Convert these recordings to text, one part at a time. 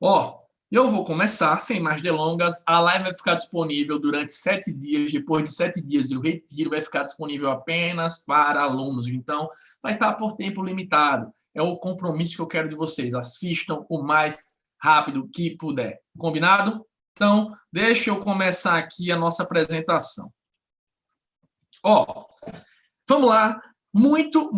Ó, eu vou começar, sem mais delongas. A live vai ficar disponível durante 7 dias. Depois de 7 dias, o retiro vai ficar disponível apenas para alunos. Então, vai estar por tempo limitado. É o compromisso que eu quero de vocês. Assistam o mais rápido que puder. Combinado? Então, deixa eu começar aqui a nossa apresentação. Ó, vamos lá. Muito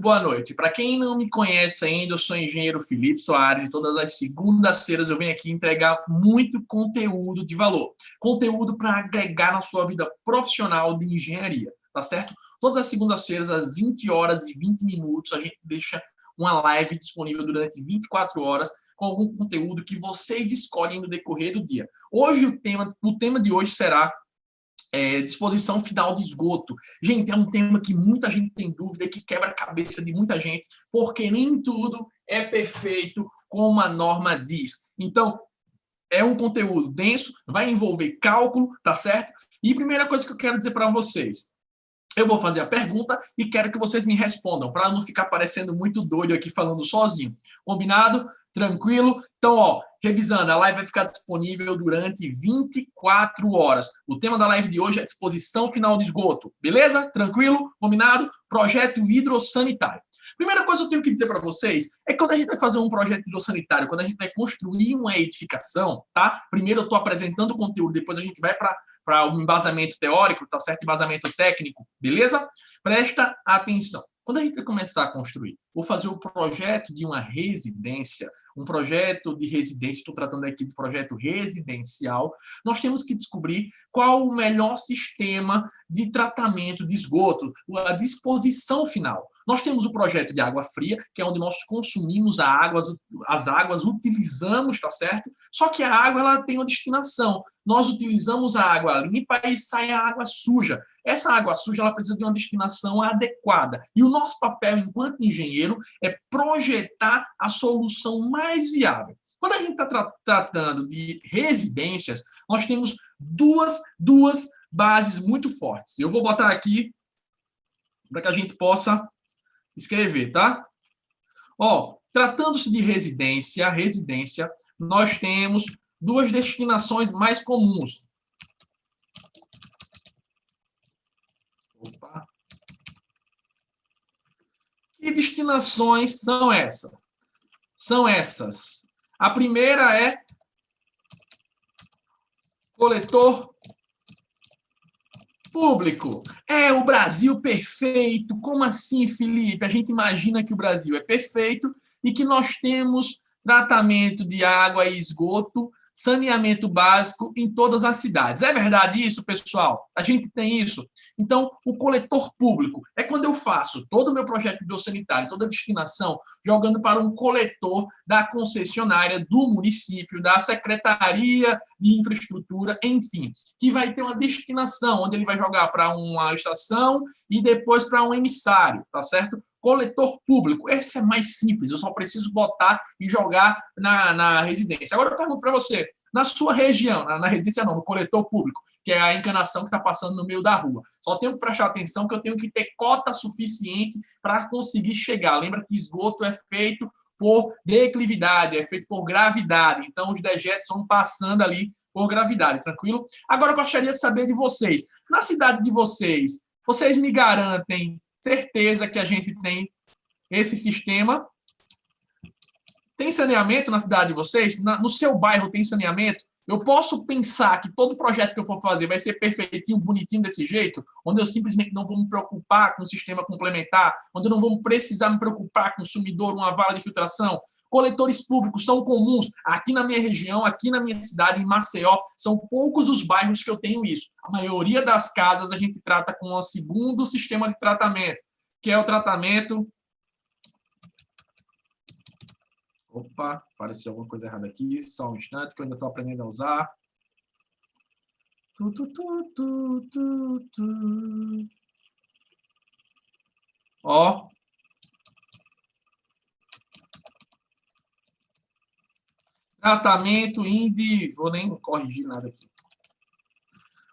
boa noite. Para quem não me conhece ainda, eu sou o engenheiro Felipe Soares e todas as segundas-feiras eu venho aqui entregar muito conteúdo de valor. Conteúdo para agregar na sua vida profissional de engenharia, tá certo? Todas as segundas-feiras, às 20 horas e 20 minutos, a gente deixa uma live disponível durante 24 horas com algum conteúdo que vocês escolhem no decorrer do dia. Hoje, o tema de hoje será disposição final de esgoto. Gente, é um tema que muita gente tem dúvida e que quebra a cabeça de muita gente, porque nem tudo é perfeito como a norma diz. Então, é um conteúdo denso, vai envolver cálculo, tá certo? E primeira coisa que eu quero dizer para vocês, eu vou fazer a pergunta e quero que vocês me respondam, para não ficar parecendo muito doido aqui falando sozinho. Combinado? Tranquilo? Então, ó, revisando, a live vai ficar disponível durante 24 horas. O tema da live de hoje é disposição final de esgoto. Beleza? Tranquilo? Combinado? Projeto hidrossanitário. Primeira coisa que eu tenho que dizer para vocês é que quando a gente vai fazer um projeto hidrossanitário, quando a gente vai construir uma edificação, tá? Primeiro eu estou apresentando o conteúdo, depois a gente vai para o embasamento teórico, tá certo? Embasamento técnico, beleza? Presta atenção. Quando a gente vai começar a construir, vou fazer o projeto de uma residência, um projeto de residência, estou tratando aqui de projeto residencial, nós temos que descobrir qual o melhor sistema de tratamento de esgoto, a disposição final. Nós temos o projeto de água fria, que é onde nós consumimos as águas, utilizamos, tá certo? Só que a água ela tem uma destinação. Nós utilizamos a água limpa e sai a água suja. Essa água suja ela precisa de uma destinação adequada. E o nosso papel enquanto engenheiro é projetar a solução mais viável. Quando a gente está tratando de residências, nós temos duas bases muito fortes. Eu vou botar aqui para que a gente possa escrever, tá? Ó, tratando-se de residência, nós temos duas destinações mais comuns. Opa. Que destinações são essas? São essas. A primeira é coletor público. É o Brasil perfeito. Como assim, Felipe? A gente imagina que o Brasil é perfeito e que nós temos tratamento de água e esgoto, saneamento básico em todas as cidades. É verdade isso, pessoal? A gente tem isso. Então, o coletor público é quando eu faço todo o meu projeto biosanitário, toda a destinação, jogando para um coletor da concessionária, do município, da Secretaria de Infraestrutura, enfim, que vai ter uma destinação, onde ele vai jogar para uma estação e depois para um emissário, tá certo? Coletor público, esse é mais simples, eu só preciso botar e jogar na residência. Agora eu pergunto para você, na sua região, na residência não, no coletor público, que é a encanação que está passando no meio da rua, só tenho que prestar atenção que eu tenho que ter cota suficiente para conseguir chegar. Lembra que esgoto é feito por declividade, é feito por gravidade, então os dejetos vão passando ali por gravidade, tranquilo? Agora eu gostaria de saber de vocês, na cidade de vocês, vocês me garantem certeza que a gente tem esse sistema? Tem saneamento na cidade de vocês? No seu bairro tem saneamento? Eu posso pensar que todo projeto que eu for fazer vai ser perfeitinho, bonitinho desse jeito, onde eu simplesmente não vou me preocupar com o sistema complementar, onde eu não vou precisar me preocupar com o consumidor, uma vala de filtração. Coletores públicos são comuns aqui na minha região, aqui na minha cidade, em Maceió, são poucos os bairros que eu tenho isso. A maioria das casas a gente trata com um segundo sistema de tratamento, que é o tratamento... Opa, apareceu alguma coisa errada aqui, só um instante que eu ainda estou aprendendo a usar. Ó. Tratamento individual. Vou nem corrigir nada aqui.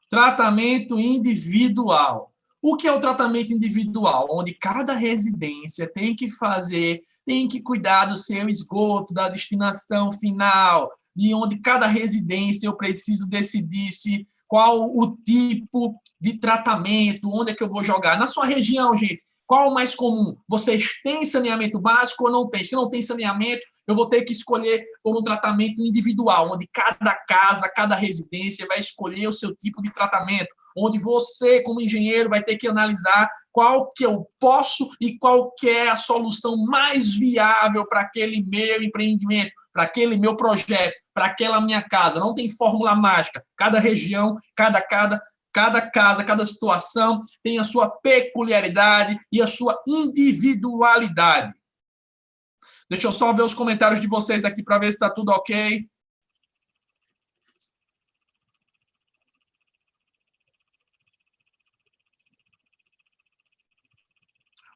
Tratamento individual. O que é o tratamento individual? Onde cada residência tem que fazer, tem que cuidar do seu esgoto, da destinação final, de onde cada residência eu preciso decidir se qual o tipo de tratamento, onde é que eu vou jogar. Na sua região, gente, qual o mais comum? Vocês têm saneamento básico ou não tem? Se não tem saneamento, eu vou ter que escolher por um tratamento individual, onde cada casa, cada residência vai escolher o seu tipo de tratamento, onde você, como engenheiro, vai ter que analisar qual que eu posso e qual que é a solução mais viável para aquele meu empreendimento, para aquele meu projeto, para aquela minha casa. Não tem fórmula mágica. Cada região, cada casa, cada situação tem a sua peculiaridade e a sua individualidade. Deixa eu só ver os comentários de vocês aqui para ver se está tudo ok.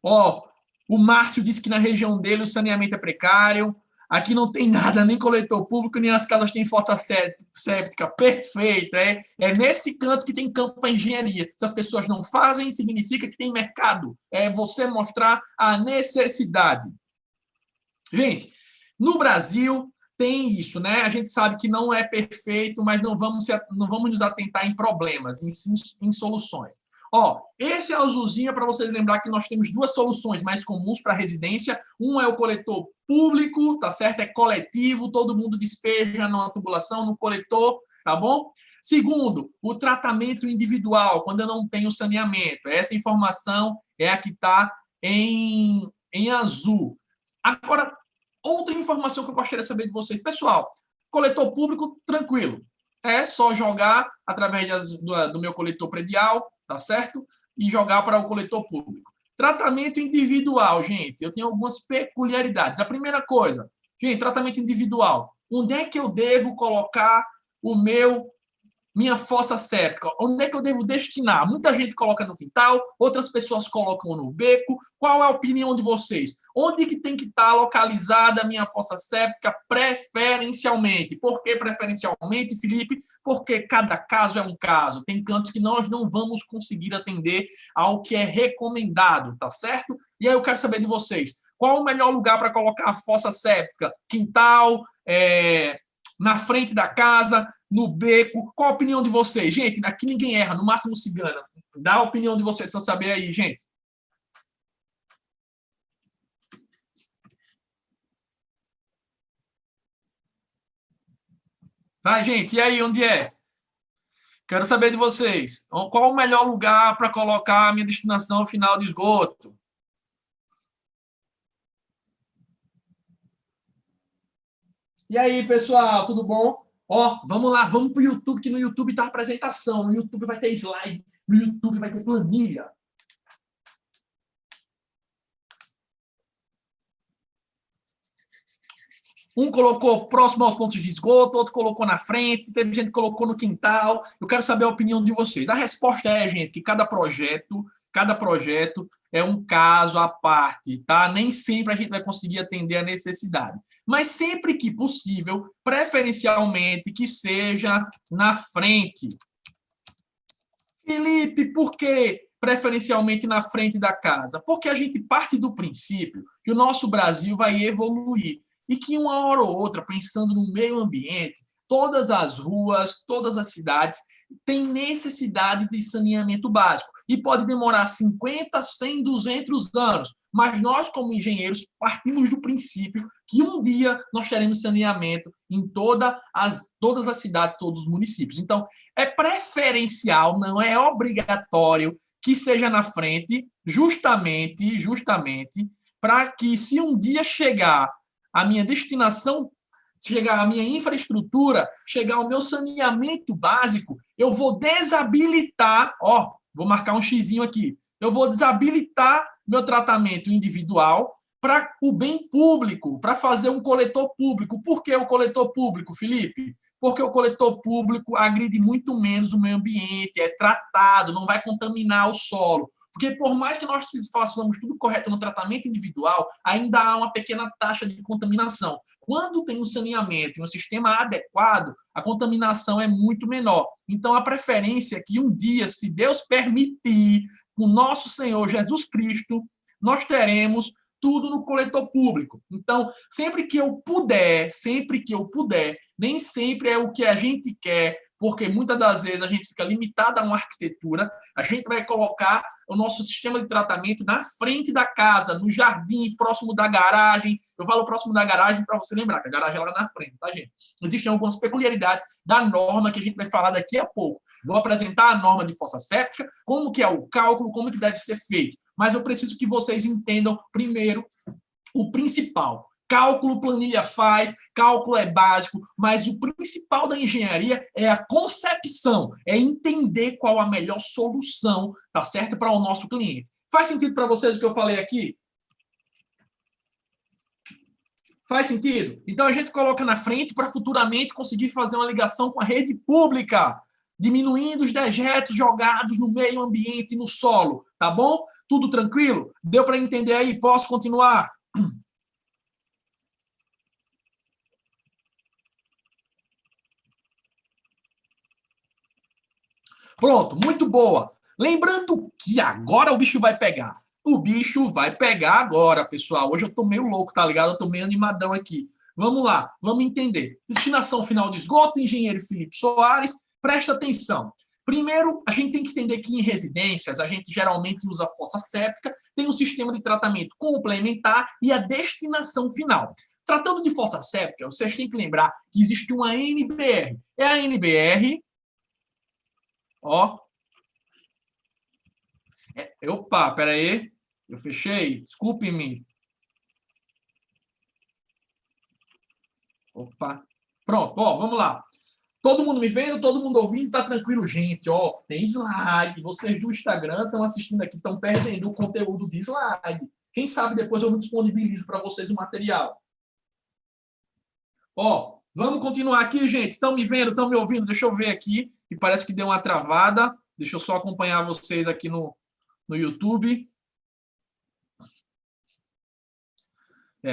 Ó, o Márcio disse que na região dele o saneamento é precário. Aqui não tem nada, nem coletor público, nem as casas têm fossa séptica. Perfeito. É nesse canto que tem campo para engenharia. Se as pessoas não fazem, significa que tem mercado. É você mostrar a necessidade. Gente, no Brasil tem isso, né? A gente sabe que não é perfeito, mas não vamos nos atentar em problemas, em soluções. Ó, esse azulzinho é para vocês lembrar que nós temos duas soluções mais comuns para residência. Um é o coletor público, tá certo? É coletivo, todo mundo despeja na tubulação, no coletor, tá bom? Segundo, o tratamento individual, quando eu não tenho saneamento. Essa informação é a que está em azul. Agora, outra informação que eu gostaria de saber de vocês. Pessoal, coletor público, tranquilo. É só jogar através do meu coletor predial, tá certo? E jogar para o coletor público. Tratamento individual, gente, eu tenho algumas peculiaridades. A primeira coisa, gente, tratamento individual. Onde é que eu devo colocar minha fossa séptica? Onde é que eu devo destinar? Muita gente coloca no quintal, outras pessoas colocam no beco. Qual é a opinião de vocês? Onde que tem que estar localizada a minha fossa séptica preferencialmente? Por que preferencialmente, Felipe? Porque cada caso é um caso. Tem cantos que nós não vamos conseguir atender ao que é recomendado, tá certo? E aí eu quero saber de vocês. Qual o melhor lugar para colocar a fossa séptica? Quintal, na frente da casa, no beco? Qual a opinião de vocês? Gente, aqui ninguém erra, no máximo se engana. Dá a opinião de vocês para saber aí, gente. Tá, gente? E aí, onde é? Quero saber de vocês. Qual o melhor lugar para colocar a minha destinação final de esgoto? E aí, pessoal, tudo bom? Ó, vamos lá, vamos para o YouTube, que no YouTube está a apresentação, no YouTube vai ter slide, no YouTube vai ter planilha. Um colocou próximo aos pontos de esgoto, outro colocou na frente, teve gente que colocou no quintal. Eu quero saber a opinião de vocês. A resposta é, gente, que cada projeto é um caso à parte, tá? Nem sempre a gente vai conseguir atender a necessidade. Mas sempre que possível, preferencialmente que seja na frente. Felipe, por que preferencialmente na frente da casa? Porque a gente parte do princípio que o nosso Brasil vai evoluir e que uma hora ou outra, pensando no meio ambiente, todas as ruas, todas as cidades têm necessidade de saneamento básico e pode demorar 50, 100, 200 anos, mas nós, como engenheiros, partimos do princípio que um dia nós teremos saneamento em todas as cidades, todos os municípios. Então, é preferencial, não é obrigatório que seja na frente, justamente, para que, se um dia chegar a minha destinação, chegar a minha infraestrutura, chegar ao meu saneamento básico, eu vou desabilitar, vou marcar um xizinho aqui, eu vou desabilitar meu tratamento individual para o bem público, para fazer um coletor público. Por que o coletor público, Felipe? Porque o coletor público agride muito menos o meio ambiente, é tratado, não vai contaminar o solo. Porque por mais que nós façamos tudo correto no tratamento individual, ainda há uma pequena taxa de contaminação. Quando tem um saneamento e um sistema adequado, a contaminação é muito menor. Então, a preferência é que um dia, se Deus permitir, com nosso Senhor Jesus Cristo, nós teremos tudo no coletor público. Então, sempre que eu puder, nem sempre é o que a gente quer, porque muitas das vezes a gente fica limitado a uma arquitetura, a gente vai colocar o nosso sistema de tratamento na frente da casa, no jardim, próximo da garagem. Eu falo próximo da garagem para você lembrar, que a garagem é lá na frente, tá, gente? Existem algumas peculiaridades da norma que a gente vai falar daqui a pouco. Vou apresentar a norma de fossa séptica, como que é o cálculo, como que deve ser feito. Mas eu preciso que vocês entendam primeiro o principal. Cálculo, planilha faz, cálculo é básico, mas o principal da engenharia é a concepção, é entender qual a melhor solução, tá certo, para o nosso cliente. Faz sentido para vocês o que eu falei aqui? Faz sentido? Então a gente coloca na frente para futuramente conseguir fazer uma ligação com a rede pública, diminuindo os dejetos jogados no meio ambiente, no solo, tá bom? Tudo tranquilo? Deu para entender aí? Posso continuar? Pronto, muito boa. Lembrando que agora o bicho vai pegar. O bicho vai pegar agora, pessoal. Hoje eu tô meio louco, tá ligado? Eu tô meio animadão aqui. Vamos lá, vamos entender. Destinação final de esgoto, engenheiro Felipe Soares, presta atenção. Primeiro, a gente tem que entender que em residências, a gente geralmente usa a fossa séptica, tem um sistema de tratamento complementar e a destinação final. Tratando de fossa séptica, vocês têm que lembrar que existe uma NBR. É a NBR, ó. Opa, pera aí. Eu fechei? Desculpe-me. Opa. Pronto, ó, vamos lá. Todo mundo me vendo, todo mundo ouvindo, tá tranquilo, gente, ó, tem slide. Vocês do Instagram estão assistindo aqui, estão perdendo o conteúdo de slide. Quem sabe depois eu disponibilizo para vocês o material. Ó, vamos continuar aqui, gente. Estão me vendo, estão me ouvindo? Deixa eu ver aqui, que parece que deu uma travada. Deixa eu só acompanhar vocês aqui no YouTube.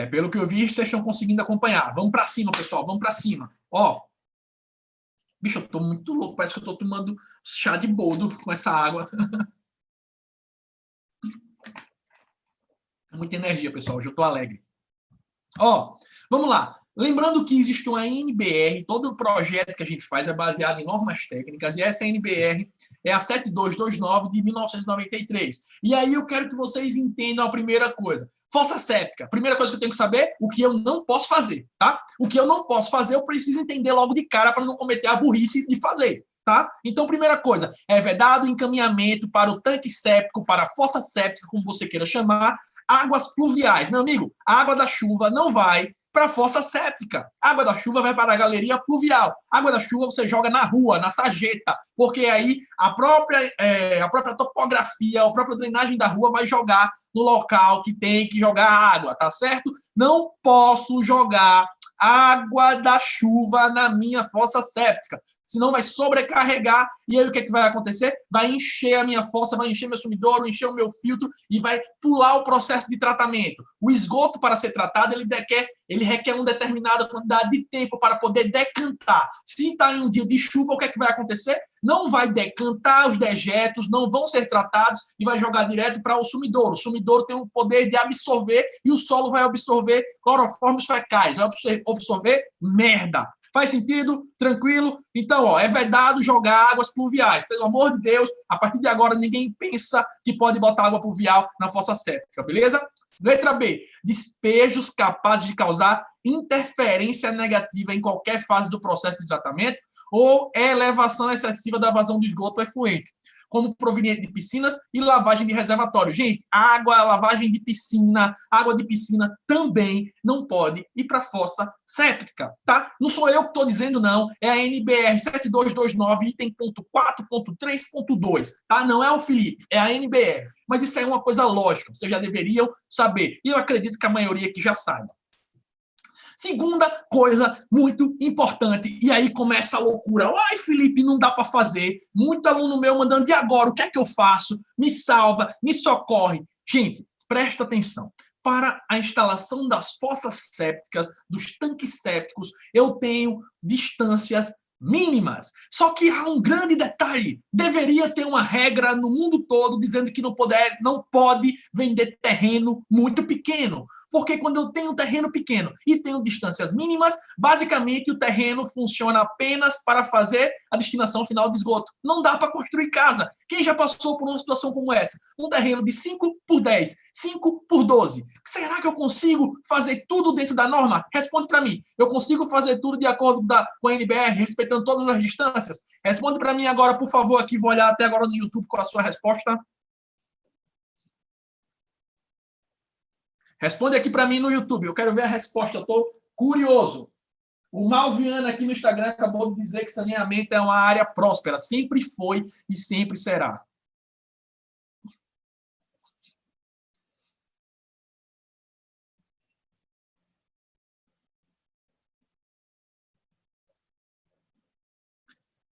Pelo que eu vi, vocês estão conseguindo acompanhar. Vamos para cima, pessoal, vamos para cima. Ó, bicho, eu tô muito louco, parece que eu tô tomando chá de boldo com essa água. Muita energia, pessoal, hoje eu tô alegre. Ó, vamos lá. Lembrando que existe uma NBR, todo o projeto que a gente faz é baseado em normas técnicas, e essa NBR é a 7229 de 1993. E aí eu quero que vocês entendam a primeira coisa. Fossa séptica. Primeira coisa que eu tenho que saber, o que eu não posso fazer, tá? O que eu não posso fazer, eu preciso entender logo de cara para não cometer a burrice de fazer, tá? Então, primeira coisa, é vedado o encaminhamento para o tanque séptico, para a fossa séptica, como você queira chamar, águas pluviais. Meu amigo, a água da chuva não vai para a fossa séptica. A água da chuva vai para a galeria pluvial. A água da chuva você joga na rua, na sarjeta, porque aí a própria topografia, a própria drenagem da rua vai jogar no local que tem que jogar água, tá certo? Não posso jogar água da chuva na minha fossa séptica, senão vai sobrecarregar, e aí o que, é que vai acontecer? Vai encher a minha fossa, vai encher meu sumidouro, encher o meu filtro, e vai pular o processo de tratamento. O esgoto, para ser tratado, ele requer uma determinada quantidade de tempo para poder decantar. Se está em um dia de chuva, o que é que vai acontecer? Não vai decantar os dejetos, não vão ser tratados e vai jogar direto para o sumidouro. O sumidouro tem o poder de absorver e o solo vai absorver cloroformes fecais, vai absorver merda. Faz sentido? Tranquilo? Então, ó, é vedado jogar águas pluviais. Pelo amor de Deus, a partir de agora ninguém pensa que pode botar água pluvial na fossa séptica, beleza? Letra B. Despejos capazes de causar interferência negativa em qualquer fase do processo de tratamento ou elevação excessiva da vazão do esgoto efluente, como proveniente de piscinas e lavagem de reservatório. Gente, lavagem de piscina, água de piscina também não pode ir para a fossa séptica, tá? Não sou eu que estou dizendo, não. É a NBR 7229, item ponto 4.3.2, tá? Não é o Felipe, é a NBR. Mas isso é uma coisa lógica, vocês já deveriam saber. E eu acredito que a maioria aqui já saiba. Segunda coisa muito importante, e aí começa a loucura. Ai, Felipe, não dá para fazer. Muito aluno meu mandando, e agora? O que é que eu faço? Me salva, me socorre. Gente, presta atenção. Para a instalação das fossas sépticas, dos tanques sépticos, eu tenho distâncias mínimas. Só que há um grande detalhe. Deveria ter uma regra no mundo todo dizendo que não pode vender terreno muito pequeno. Porque quando eu tenho um terreno pequeno e tenho distâncias mínimas, basicamente o terreno funciona apenas para fazer a destinação final de esgoto. Não dá para construir casa. Quem já passou por uma situação como essa? Um terreno de 5 por 10, 5 por 12. Será que eu consigo fazer tudo dentro da norma? Responde para mim. Eu consigo fazer tudo de acordo com a NBR, respeitando todas as distâncias? Responde para mim agora, por favor, aqui. Vou olhar até agora no YouTube com a sua resposta. Responde aqui para mim no YouTube. Eu quero ver a resposta. Eu estou curioso. O Malviano aqui no Instagram acabou de dizer que saneamento é uma área próspera. Sempre foi e sempre será.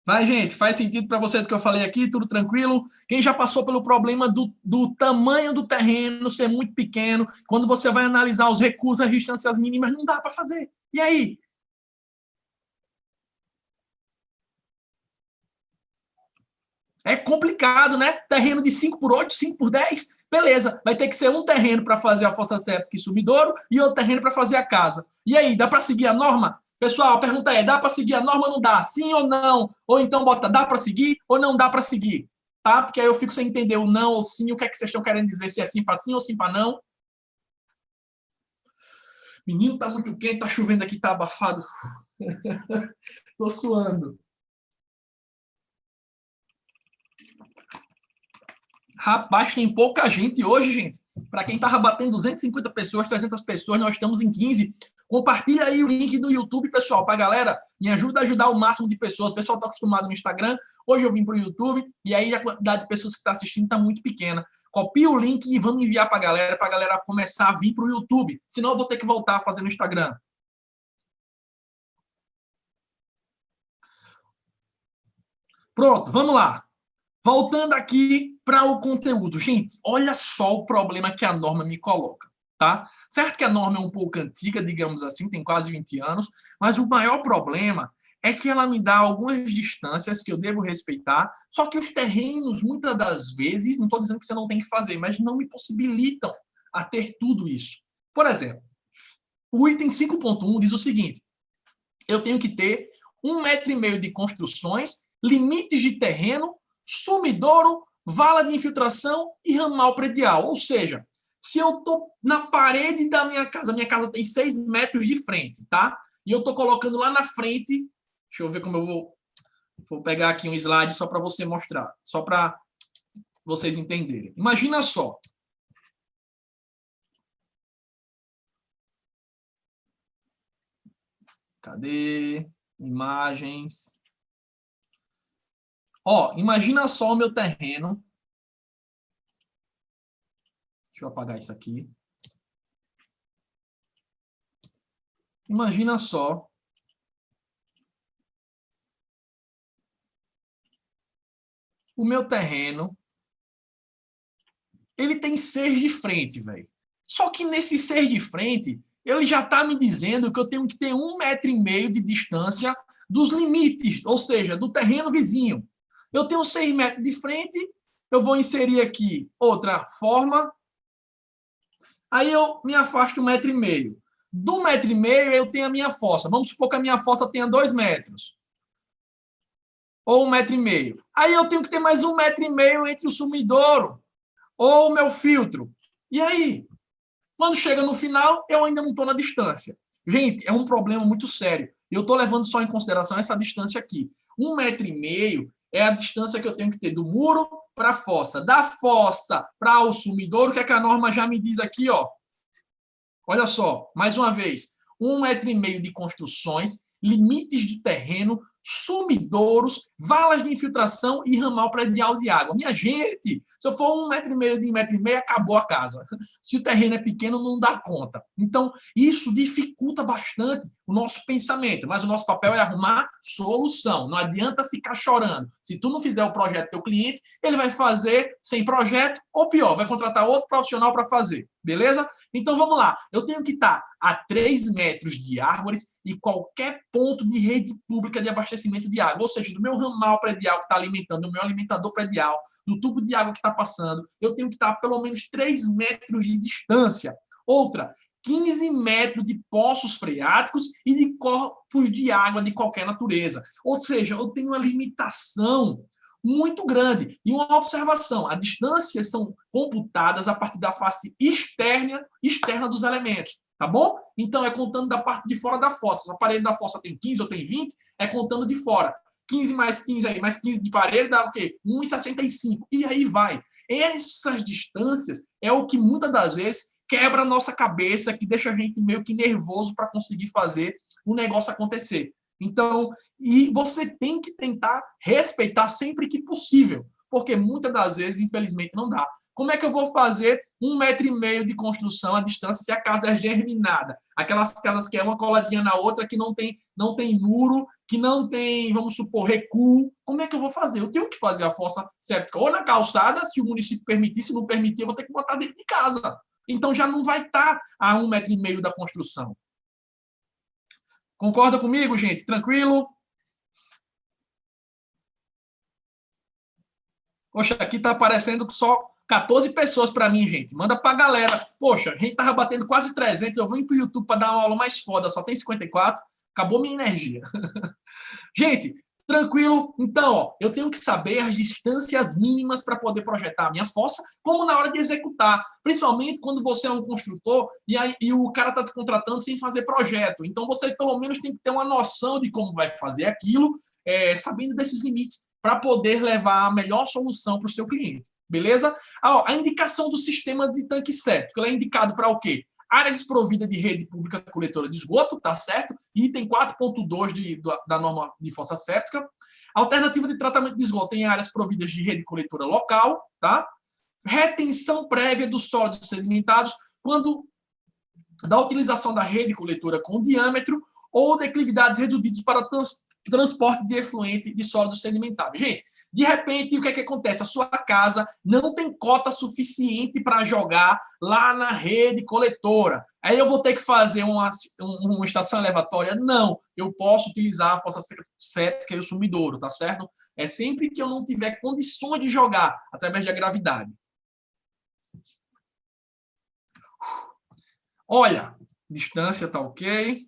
Vai, gente, faz sentido para vocês o que eu falei aqui? Tudo tranquilo? Quem já passou pelo problema do tamanho do terreno ser muito pequeno, quando você vai analisar os recursos, as distâncias mínimas, não dá para fazer. E aí? É complicado, né? Terreno de 5 por 8, 5 por 10, beleza. Vai ter que ser um terreno para fazer a fossa séptica e sumidouro e outro terreno para fazer a casa. E aí, dá para seguir a norma? Pessoal, a pergunta é, dá para seguir a norma ou não dá? Sim ou não? Ou então bota, dá para seguir ou não dá para seguir? Tá? Porque aí eu fico sem entender o não ou sim, o que é que vocês estão querendo dizer, se é sim para sim ou sim para não. Menino, tá muito quente, tá chovendo aqui, tá abafado. Tô suando. Rapaz, tem pouca gente hoje, gente. Para quem estava batendo 250 pessoas, 300 pessoas, nós estamos em 15. Compartilha aí o link do YouTube, pessoal, para a galera. Me ajuda a ajudar o máximo de pessoas. O pessoal está acostumado no Instagram. Hoje eu vim para o YouTube e aí a quantidade de pessoas que está assistindo está muito pequena. Copia o link e vamos enviar para a galera começar a vir para o YouTube. Senão eu vou ter que voltar a fazer no Instagram. Pronto, vamos lá. Voltando aqui para o conteúdo. Gente, olha só o problema que a norma me coloca, tá? Certo que a norma é um pouco antiga, digamos assim, tem quase 20 anos, mas o maior problema é que ela me dá algumas distâncias que eu devo respeitar, só que os terrenos, muitas das vezes, não estou dizendo que você não tem que fazer, mas não me possibilitam a ter tudo isso. Por exemplo, o item 5.1 diz o seguinte, eu tenho que ter 1,5 m de construções, limites de terreno, sumidouro, vala de infiltração e ramal predial. Ou seja, se eu estou na parede da minha casa tem 6 metros de frente, tá? E eu estou colocando lá na frente, deixa eu ver como eu vou pegar aqui um slide só para você mostrar, só para vocês entenderem. Imagina só. Cadê? Imagens. Ó, imagina só o meu terreno. Deixa eu apagar isso aqui. Imagina só. O meu terreno. Ele tem 6 de frente, velho. Só que nesse 6 de frente, ele já está me dizendo que eu tenho que ter 1,5 m de distância dos limites, ou seja, do terreno vizinho. Eu tenho 6 metros de frente, eu vou inserir aqui outra forma. Aí eu me afasto 1,5 m. Do 1,5 m eu tenho a minha fossa. Vamos supor que a minha fossa tenha 2 metros. Ou 1,5 m. Aí eu tenho que ter mais 1,5 m entre o sumidouro ou o meu filtro. E aí? Quando chega no final, eu ainda não estou na distância. Gente, é um problema muito sério. Eu estou levando só em consideração essa distância aqui. 1,5 m é a distância que eu tenho que ter do muro para a fossa. Da fossa para o sumidouro, o que é que a norma já me diz aqui, ó? Olha só, mais uma vez. 1,5 m de construções, limites de terreno, sumidouros, valas de infiltração e ramal predial de água. Minha gente, se eu for 1,5 m de 1,5 m, acabou a casa. Se o terreno é pequeno, não dá conta. Então, isso dificulta bastante o nosso pensamento, mas o nosso papel é arrumar solução. Não adianta ficar chorando. Se tu não fizer o projeto do teu cliente, ele vai fazer sem projeto, ou pior, vai contratar outro profissional para fazer. Beleza? Então, vamos lá. Eu tenho que estar a 3 metros de árvores e qualquer ponto de rede pública de abastecimento abastecimento de água, ou seja, do meu ramal predial que está alimentando, do meu alimentador predial, do tubo de água que está passando, eu tenho que estar a pelo menos 3 metros de distância. Outra, 15 metros de poços freáticos e de corpos de água de qualquer natureza. Ou seja, eu tenho uma limitação muito grande. E uma observação, as distâncias são computadas a partir da face externa dos elementos, tá bom? Então, é contando da parte de fora da fossa. Se a parede da fossa tem 15 ou tem 20, é contando de fora. 15 mais 15 aí, mais 15 de parede dá o quê? 1,65. E aí vai. Essas distâncias é o que muitas das vezes quebra a nossa cabeça, que deixa a gente meio que nervoso para conseguir fazer o negócio acontecer. Então, e você tem que tentar respeitar sempre que possível, porque muitas das vezes, infelizmente, não dá. Como é que eu vou fazer 1,5 metro de construção à distância se a casa é germinada? Aquelas casas que é uma coladinha na outra, que não tem muro, que não tem, vamos supor, recuo. Como é que eu vou fazer? Eu tenho que fazer a fossa séptica ou na calçada, se o município permitir, se não permitir, eu vou ter que botar dentro de casa. Então, já não vai estar a 1,5 metro da construção. Concorda comigo, gente? Tranquilo? Poxa, aqui está aparecendo só 14 pessoas para mim, gente. Manda para a galera. Poxa, a gente estava batendo quase 300. Eu vou ir para o YouTube para dar uma aula mais foda. Só tem 54. Acabou minha energia. Gente, tranquilo? Então, ó, eu tenho que saber as distâncias mínimas para poder projetar a minha fossa, como na hora de executar. Principalmente quando você é um construtor e o cara está te contratando sem fazer projeto. Então, você pelo menos tem que ter uma noção de como vai fazer aquilo, sabendo desses limites, para poder levar a melhor solução para o seu cliente. Beleza? A indicação do sistema de tanque séptico, ela é indicado para o quê? Área desprovida de rede pública coletora de esgoto, tá certo? Item 4.2 da norma de fossa séptica. Alternativa de tratamento de esgoto em áreas providas de rede coletora local, tá? Retenção prévia dos sólidos sedimentados quando da utilização da rede coletora com diâmetro ou declividades reduzidas para transporte de efluente de sólidos sedimentados. Gente, de repente, o que é que acontece? A sua casa não tem cota suficiente para jogar lá na rede coletora. Aí eu vou ter que fazer uma estação elevatória? Não, eu posso utilizar a fossa séptica e o sumidouro, tá certo? É sempre que eu não tiver condições de jogar através da gravidade. Olha, distância tá ok.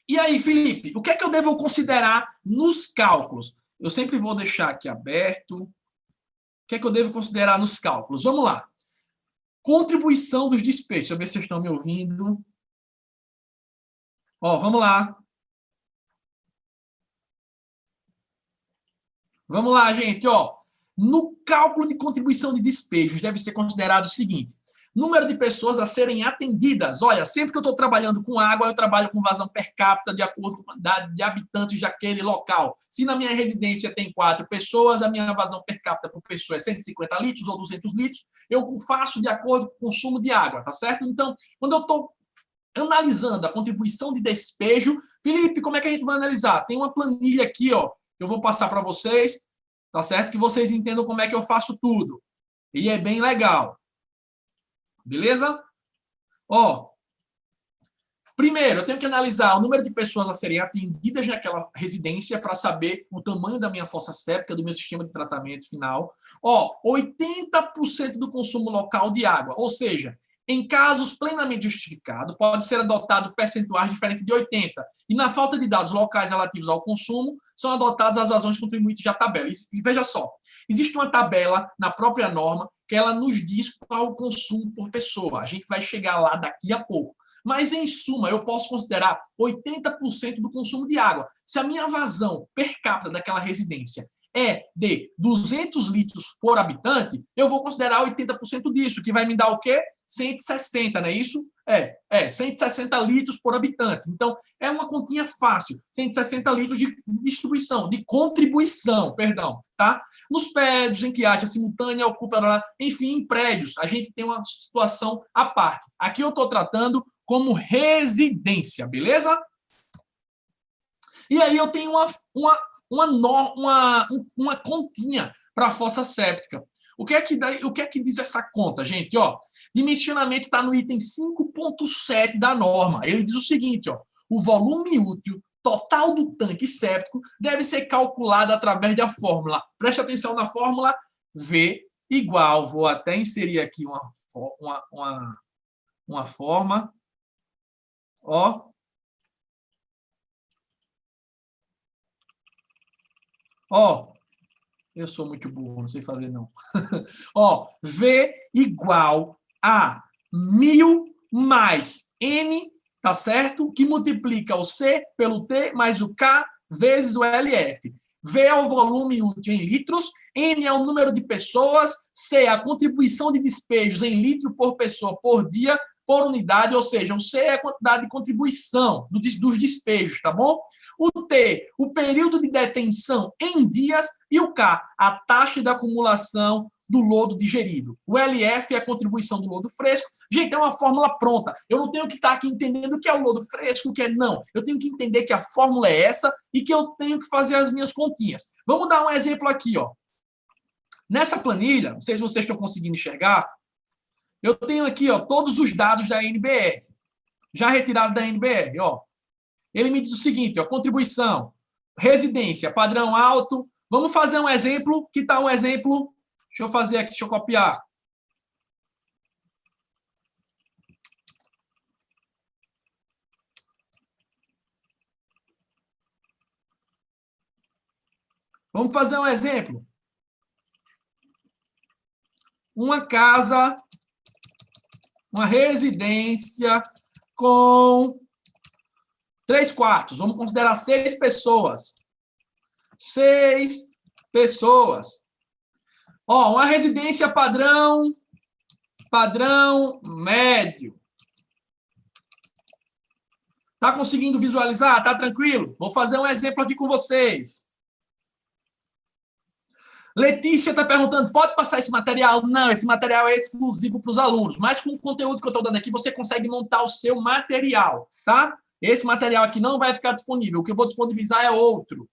E aí, Felipe, o que é que eu devo considerar nos cálculos? Eu sempre vou deixar aqui aberto. O que é que eu devo considerar nos cálculos? Vamos lá. Contribuição dos despejos. Deixa eu ver se vocês estão me ouvindo. Ó, vamos lá. Vamos lá, gente. Ó, no cálculo de contribuição de despejos, deve ser considerado o seguinte: número de pessoas a serem atendidas. Olha, sempre que eu estou trabalhando com água, eu trabalho com vazão per capita de acordo com a quantidade de habitantes daquele local. Se na minha residência tem 4 pessoas, a minha vazão per capita por pessoa é 150 litros ou 200 litros, eu faço de acordo com o consumo de água, tá certo? Então, quando eu estou analisando a contribuição de despejo, Felipe, como é que a gente vai analisar? Tem uma planilha aqui, ó, que eu vou passar para vocês, tá certo? Que vocês entendam como é que eu faço tudo. E é bem legal. Beleza? Ó, primeiro, eu tenho que analisar o número de pessoas a serem atendidas naquela residência para saber o tamanho da minha fossa séptica, do meu sistema de tratamento final. Ó, 80% do consumo local de água, ou seja, em casos plenamente justificados, pode ser adotado percentuais diferentes de 80%. E na falta de dados locais relativos ao consumo, são adotadas as vazões contribuintes da tabela. E veja só, existe uma tabela na própria norma que ela nos diz qual é o consumo por pessoa. A gente vai chegar lá daqui a pouco. Mas, em suma, eu posso considerar 80% do consumo de água. Se a minha vazão per capita daquela residência é de 200 litros por habitante, eu vou considerar 80% disso, que vai me dar o quê? 160, não é isso? 160 litros por habitante. Então, é uma continha fácil. 160 litros de distribuição, de contribuição, perdão, tá? Nos prédios em que haja simultânea, ocupa, enfim, em prédios, a gente tem uma situação à parte. Aqui eu estou tratando como residência, beleza? E aí eu tenho uma continha para a fossa séptica. O que é que diz essa conta, gente? Ó, dimensionamento está no item 5.7 da norma. Ele diz o seguinte, ó, o volume útil total do tanque séptico deve ser calculada através da fórmula. Preste atenção na fórmula V igual, vou até inserir aqui uma forma, ó. Ó, eu sou muito burro, não sei fazer não. Ó, V igual a 1000 mais N, tá certo? Que multiplica o C pelo T mais o K vezes o LF. V é o volume útil em litros, N é o número de pessoas, C é a contribuição de despejos em litro por pessoa por dia, por unidade, ou seja, o C é a quantidade de contribuição dos despejos, tá bom? O T, o período de detenção em dias, e o K, a taxa de acumulação do lodo digerido. O LF é a contribuição do lodo fresco. Gente, é uma fórmula pronta. Eu não tenho que estar aqui entendendo o que é o lodo fresco, o que é não. Eu tenho que entender que a fórmula é essa e que eu tenho que fazer as minhas continhas. Vamos dar um exemplo aqui, ó. Nessa planilha, não sei se vocês estão conseguindo enxergar, eu tenho aqui, ó, todos os dados da NBR, já retirado da NBR, ó. Ele me diz o seguinte, ó, contribuição, residência, padrão alto. Vamos fazer um exemplo, que tal um exemplo? Deixa eu fazer aqui, deixa eu copiar. Vamos fazer um exemplo. Uma casa, uma residência com 3 quartos. Vamos considerar 6 pessoas. 6 pessoas. Ó, uma residência padrão médio. Tá conseguindo visualizar? Tá tranquilo? Vou fazer um exemplo aqui com vocês. Letícia está perguntando, pode passar esse material? Não, esse material é exclusivo para os alunos, mas com o conteúdo que eu estou dando aqui, você consegue montar o seu material, tá? Esse material aqui não vai ficar disponível, o que eu vou disponibilizar é outro.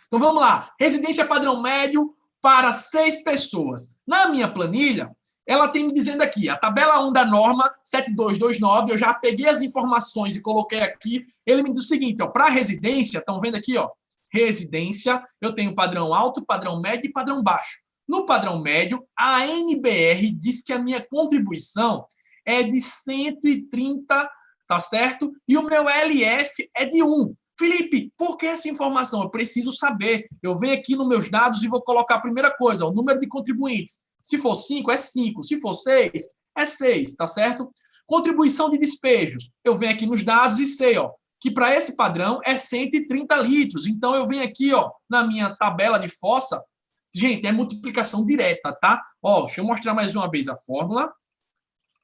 Então, vamos lá. Residência padrão médio para 6 pessoas. Na minha planilha, ela tem me dizendo aqui, a tabela 1 da norma 7229, eu já peguei as informações e coloquei aqui. Ele me diz o seguinte, ó, para residência, estão vendo aqui, ó, residência, eu tenho padrão alto, padrão médio e padrão baixo. No padrão médio, a NBR diz que a minha contribuição é de 130, tá certo? E o meu LF é de 1. Felipe, por que essa informação? Eu preciso saber. Eu venho aqui nos meus dados e vou colocar a primeira coisa, o número de contribuintes. Se for 5, é 5. Se for 6, é 6, tá certo? Contribuição de despejos. Eu venho aqui nos dados e sei, ó, que para esse padrão é 130 litros. Então, eu venho aqui, ó, na minha tabela de fossa. Gente, é multiplicação direta, tá? Ó, deixa eu mostrar mais uma vez a fórmula.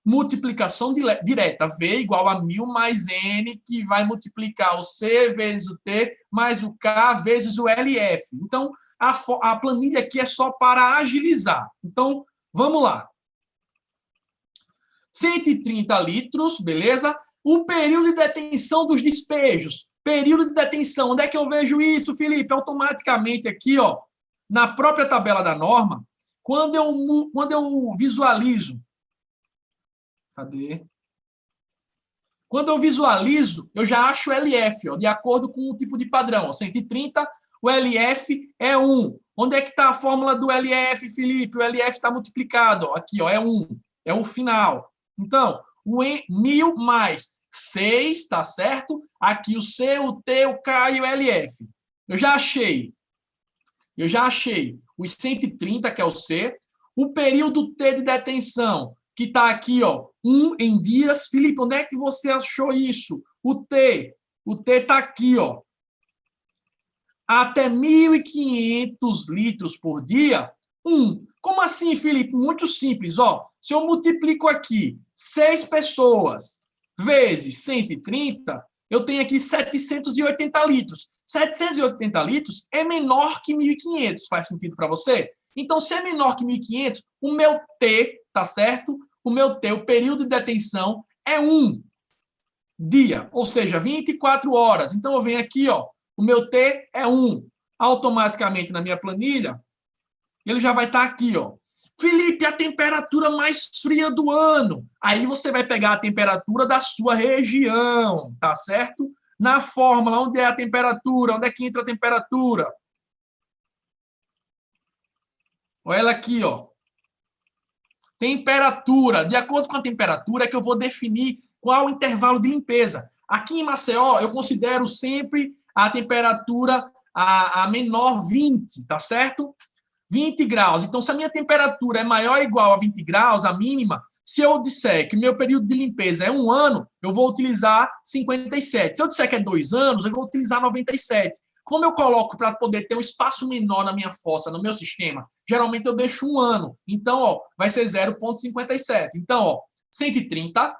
Multiplicação direta, V igual a 1000 mais N, que vai multiplicar o C vezes o T, mais o K vezes o LF. Então, a planilha aqui é só para agilizar. Então, vamos lá. 130 litros, beleza? O período de detenção dos despejos. Período de detenção, onde é que eu vejo isso, Felipe? Automaticamente aqui, ó, na própria tabela da norma, quando eu visualizo. Cadê? Quando eu visualizo, eu já acho o LF, ó, de acordo com o tipo de padrão. Ó, 130, o LF é 1. Onde é que está a fórmula do LF, Felipe? O LF está multiplicado. Ó, aqui, ó, é 1. É o final. Então, o 1000 mais 6, tá certo? Aqui o C, o T, o K e o LF. Eu já achei os 130, que é o C. O período T de detenção, que está aqui, ó, 1 em dias. Felipe, onde é que você achou isso? O T está aqui, ó. Até 1.500 litros por dia, 1. Como assim, Felipe? Muito simples, ó. Se eu multiplico aqui 6 pessoas vezes 130, eu tenho aqui 780 litros. 780 litros é menor que 1.500. Faz sentido para você? Então, se é menor que 1.500, o meu T, tá certo? O meu T, o período de detenção, é 1 dia, ou seja, 24 horas. Então, eu venho aqui, ó, o meu T é 1. Automaticamente, na minha planilha, ele já vai estar aqui, ó. Felipe, a temperatura mais fria do ano. Aí você vai pegar a temperatura da sua região, tá certo? Na fórmula, onde é a temperatura? Onde é que entra a temperatura? Olha ela aqui, ó. Temperatura. De acordo com a temperatura é que eu vou definir qual o intervalo de limpeza. Aqui em Maceió, eu considero sempre a temperatura a menor 20, tá certo? 20 graus. Então, se a minha temperatura é maior ou igual a 20 graus, a mínima, se eu disser que o meu período de limpeza é 1 ano, eu vou utilizar 57. Se eu disser que é 2 anos, eu vou utilizar 97. Como eu coloco para poder ter um espaço menor na minha fossa, no meu sistema? Geralmente eu deixo 1 ano. Então, ó, vai ser 0,57. Então, ó, 130,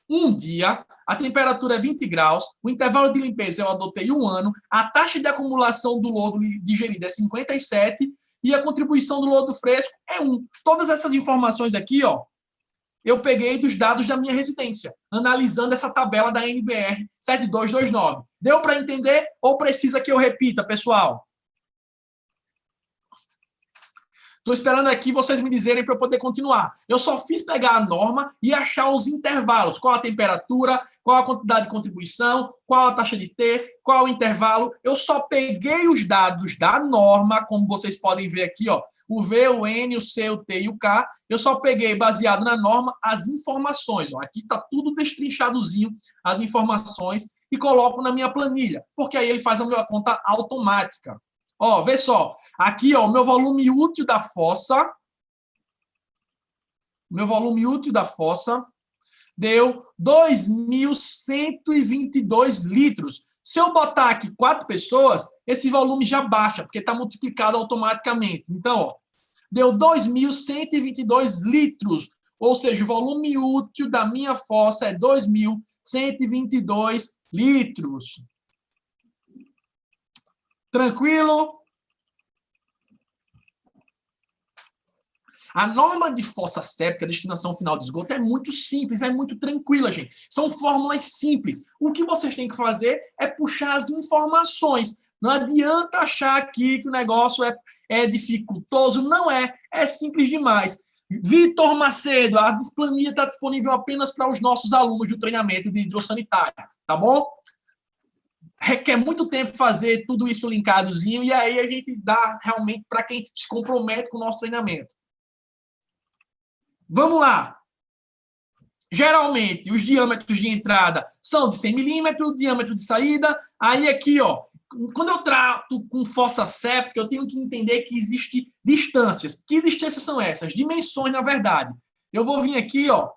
um dia, a temperatura é 20 graus, o intervalo de limpeza eu adotei 1 ano, a taxa de acumulação do lodo digerido é 57 e a contribuição do lodo fresco é 1. Todas essas informações aqui, ó, eu peguei dos dados da minha residência, analisando essa tabela da NBR 7229. Deu para entender ou precisa que eu repita, pessoal? Estou esperando aqui vocês me dizerem para eu poder continuar. Eu só fiz pegar a norma e achar os intervalos. Qual a temperatura, qual a quantidade de contribuição, qual a taxa de T, qual o intervalo. Eu só peguei os dados da norma, como vocês podem ver aqui, ó, o V, o N, o C, o T e o K. Eu só peguei, baseado na norma, as informações. Ó. Aqui está tudo destrinchadozinho, as informações, e coloco na minha planilha, porque aí ele faz a minha conta automática. Ó, vê só, aqui, ó, o meu volume útil da fossa, deu 2.122 litros. Se eu botar aqui 4 pessoas, esse volume já baixa, porque está multiplicado automaticamente. Então, ó, deu 2.122 litros, ou seja, o volume útil da minha fossa é 2.122 litros. Tranquilo? A norma de fossa séptica, destinação final de esgoto, é muito simples, é muito tranquila, gente. São fórmulas simples. O que vocês têm que fazer é puxar as informações. Não adianta achar aqui que o negócio é dificultoso. Não é. É simples demais. Vitor Macedo, a planilha está disponível apenas para os nossos alunos do treinamento de hidrossanitária, tá bom? Requer muito tempo fazer tudo isso linkadozinho e aí a gente dá realmente para quem se compromete com o nosso treinamento. Vamos lá. Geralmente, os diâmetros de entrada são de 100 milímetros, diâmetro de saída. Aí aqui, ó, quando eu trato com fossa séptica, eu tenho que entender que existem distâncias. Que distâncias são essas? Dimensões, na verdade. Eu vou vir aqui, ó,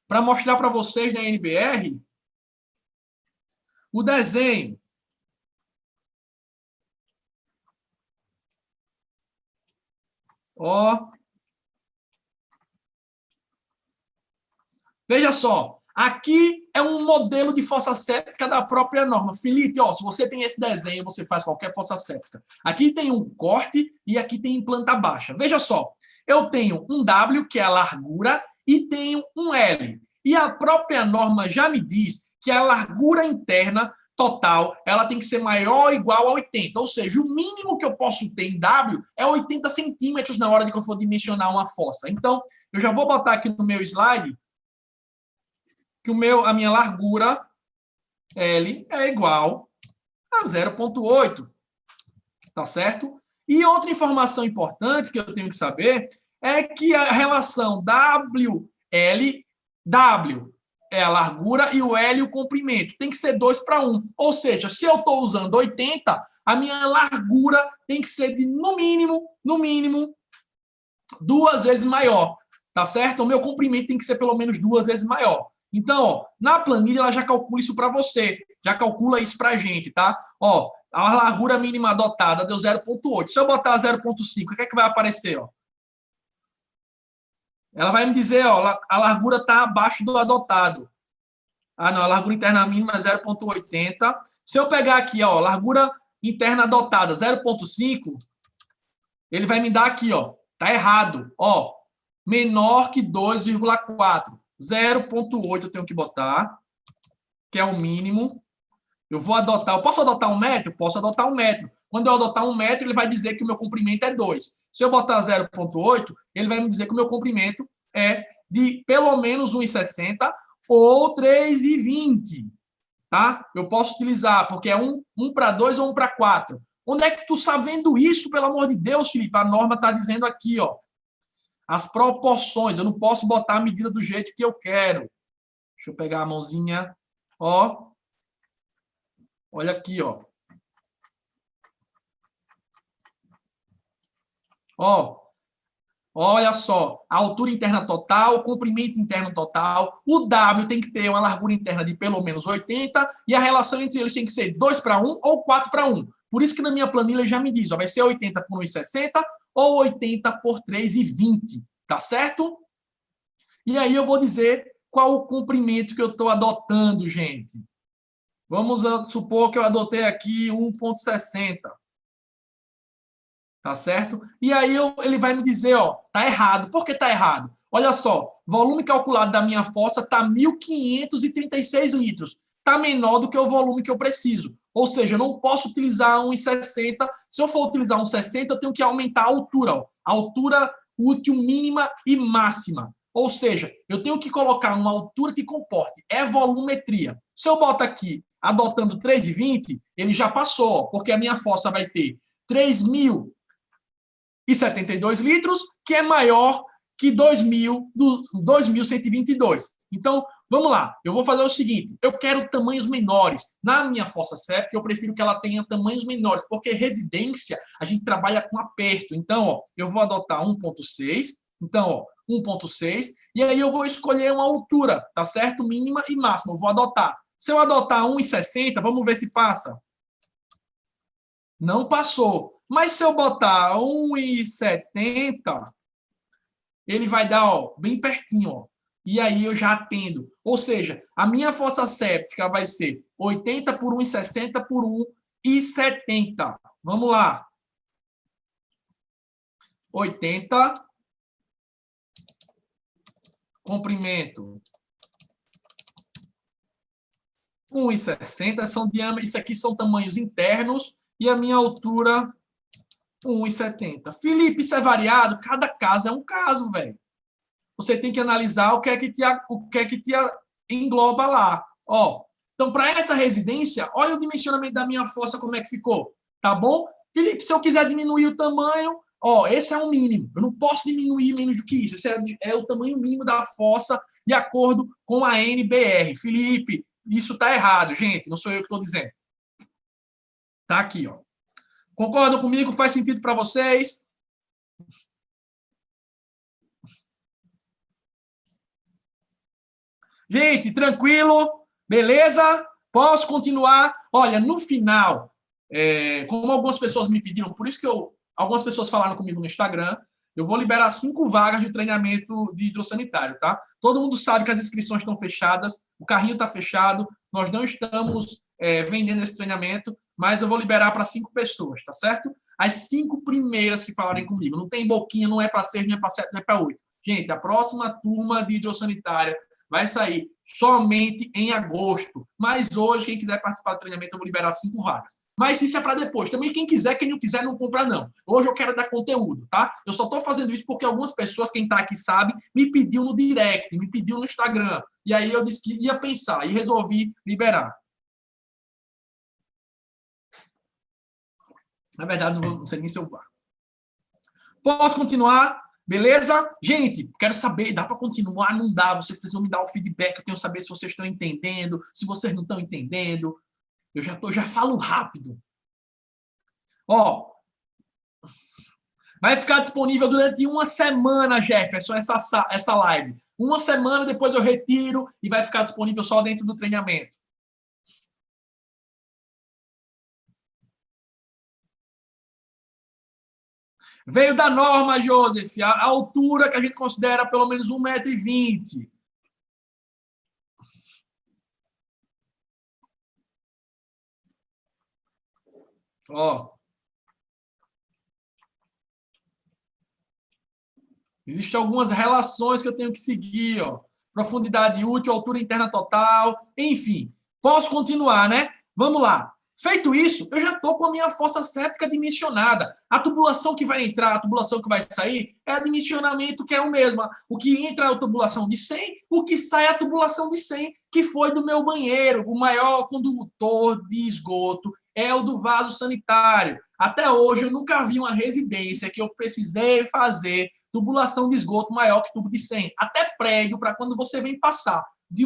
para mostrar para vocês na NBR o desenho. Ó. Veja só. Aqui é um modelo de fossa séptica da própria norma. Felipe, ó, se você tem esse desenho, você faz qualquer fossa séptica. Aqui tem um corte e aqui tem planta baixa. Veja só. Eu tenho um W, que é a largura, e tenho um L. E a própria norma já me diz que a largura interna total, ela tem que ser maior ou igual a 80. Ou seja, o mínimo que eu posso ter em W é 80 centímetros na hora de que eu for dimensionar uma fossa. Então, eu já vou botar aqui no meu slide que a minha largura L é igual a 0,8. Tá certo? E outra informação importante que eu tenho que saber é que a relação WL, W é a largura e o L o comprimento. Tem que ser 2:1. Ou seja, se eu estou usando 80, a minha largura tem que ser de, no mínimo, 2 vezes maior. Tá certo? O meu comprimento tem que ser pelo menos 2 vezes maior. Então, ó, na planilha, ela já calcula isso para você. Já calcula isso para a gente, tá? Ó, a largura mínima adotada deu 0,8. Se eu botar 0,5, o que é que vai aparecer? Ó? Ela vai me dizer, ó, a largura está abaixo do adotado. Ah, não, a largura interna mínima é 0,80. Se eu pegar aqui, ó, largura interna adotada 0,5, ele vai me dar aqui, ó, tá errado, ó, menor que 2,4. 0,8 eu tenho que botar, que é o mínimo. Eu vou adotar, eu posso adotar 1 metro? Posso adotar 1 metro. Quando eu adotar 1 metro, ele vai dizer que o meu comprimento é 2. Se eu botar 0,8, ele vai me dizer que o meu comprimento é de pelo menos 1,60 ou 3,20. Tá? Eu posso utilizar, porque é 1 para 2 ou 1 para 4. Onde é que tu está vendo isso, pelo amor de Deus, Felipe? A norma está dizendo aqui, ó. As proporções. Eu não posso botar a medida do jeito que eu quero. Deixa eu pegar a mãozinha. Ó. Olha aqui, ó. Ó. Olha só. A altura interna total, o comprimento interno total. O W tem que ter uma largura interna de pelo menos 80 e a relação entre eles tem que ser 2 para 1 ou 4 para 1. Por isso que na minha planilha já me diz, ó, vai ser 80 por 1,60 ou 80 por 3,20. Tá certo? E aí eu vou dizer qual o comprimento que eu estou adotando, gente. Vamos supor que eu adotei aqui 1,60. Tá certo? E aí ele vai me dizer, ó, tá errado. Por que tá errado? Olha só, volume calculado da minha fossa tá 1.536 litros. Tá menor do que o volume que eu preciso. Ou seja, eu não posso utilizar 1,60. Se eu for utilizar 1,60, eu tenho que aumentar a altura, ó. A altura útil mínima e máxima. Ou seja, eu tenho que colocar uma altura que comporte volumetria. Se eu boto aqui, adotando 3,20, ele já passou, porque a minha fossa vai ter 3.072 litros, que é maior que 2.122. Então, vamos lá. Eu vou fazer o seguinte. Eu quero tamanhos menores. Na minha fossa séptica, eu prefiro que ela tenha tamanhos menores, porque residência, a gente trabalha com aperto. Então, ó, eu vou adotar 1,6. Então, ó, 1,6. E aí eu vou escolher uma altura, tá certo? Mínima e máxima. Eu vou adotar. Se eu adotar 1,60, vamos ver se passa. Não passou. Mas se eu botar 1,70, ele vai dar, ó, bem pertinho, ó. E aí eu já atendo. Ou seja, a minha fossa séptica vai ser 80 por 1,60 por 1,70. Vamos lá. 80. Comprimento. 1,60 são diâmetros. Isso aqui são tamanhos internos. E a minha altura, 1,70. Felipe, isso é variado? Cada caso é um caso, velho. Você tem que analisar o que é que te engloba lá. Ó, então, para essa residência, olha o dimensionamento da minha fossa, como é que ficou. Tá bom? Felipe, se eu quiser diminuir o tamanho, ó, esse é um mínimo. Eu não posso diminuir menos do que isso. Esse é o tamanho mínimo da fossa de acordo com a NBR. Felipe, isso está errado, gente. Não sou eu que estou dizendo. Tá aqui, ó. Concordam comigo? Faz sentido para vocês? Gente, tranquilo? Beleza? Posso continuar? Olha, no final, como algumas pessoas me pediram, por isso que algumas pessoas falaram comigo no Instagram, eu vou liberar 5 vagas de treinamento de hidrossanitário, tá? Todo mundo sabe que as inscrições estão fechadas, o carrinho está fechado, nós não estamos vendendo esse treinamento, mas eu vou liberar para 5 pessoas, tá certo? As 5 primeiras que falarem comigo. Não tem boquinha, não é para 6, não é para 7, não é para 8. Gente, a próxima turma de hidrossanitária vai sair somente em agosto. Mas hoje, quem quiser participar do treinamento, eu vou liberar 5 vagas. Mas isso é para depois. Também quem não quiser, não compra, não. Hoje eu quero dar conteúdo, tá? Eu só estou fazendo isso porque algumas pessoas, quem está aqui sabe, me pediu no direct, me pediu no Instagram. E aí eu disse que ia pensar e resolvi liberar. Na verdade, não sei nem se eu vou. Posso continuar? Beleza? Gente, quero saber, dá para continuar? Não dá, vocês precisam me dar o feedback, eu tenho que saber se vocês estão entendendo, se vocês não estão entendendo. Eu já falo rápido. Ó, vai ficar disponível durante uma semana, Jefferson, essa live. Uma semana, depois eu retiro e vai ficar disponível só dentro do treinamento. Veio da norma, Joseph, a altura que a gente considera pelo menos 1,20 m. Ó. Existem algumas relações que eu tenho que seguir, ó. Profundidade útil, altura interna total, enfim. Posso continuar, né? Vamos lá. Feito isso, eu já estou com a minha fossa séptica dimensionada. A tubulação que vai entrar, a tubulação que vai sair, é a dimensionamento que é o mesmo. O que entra é a tubulação de 100, o que sai é a tubulação de 100, que foi do meu banheiro. O maior condutor de esgoto é o do vaso sanitário. Até hoje, eu nunca vi uma residência que eu precisei fazer tubulação de esgoto maior que tubo de 100. Até prédio, para quando você vem passar de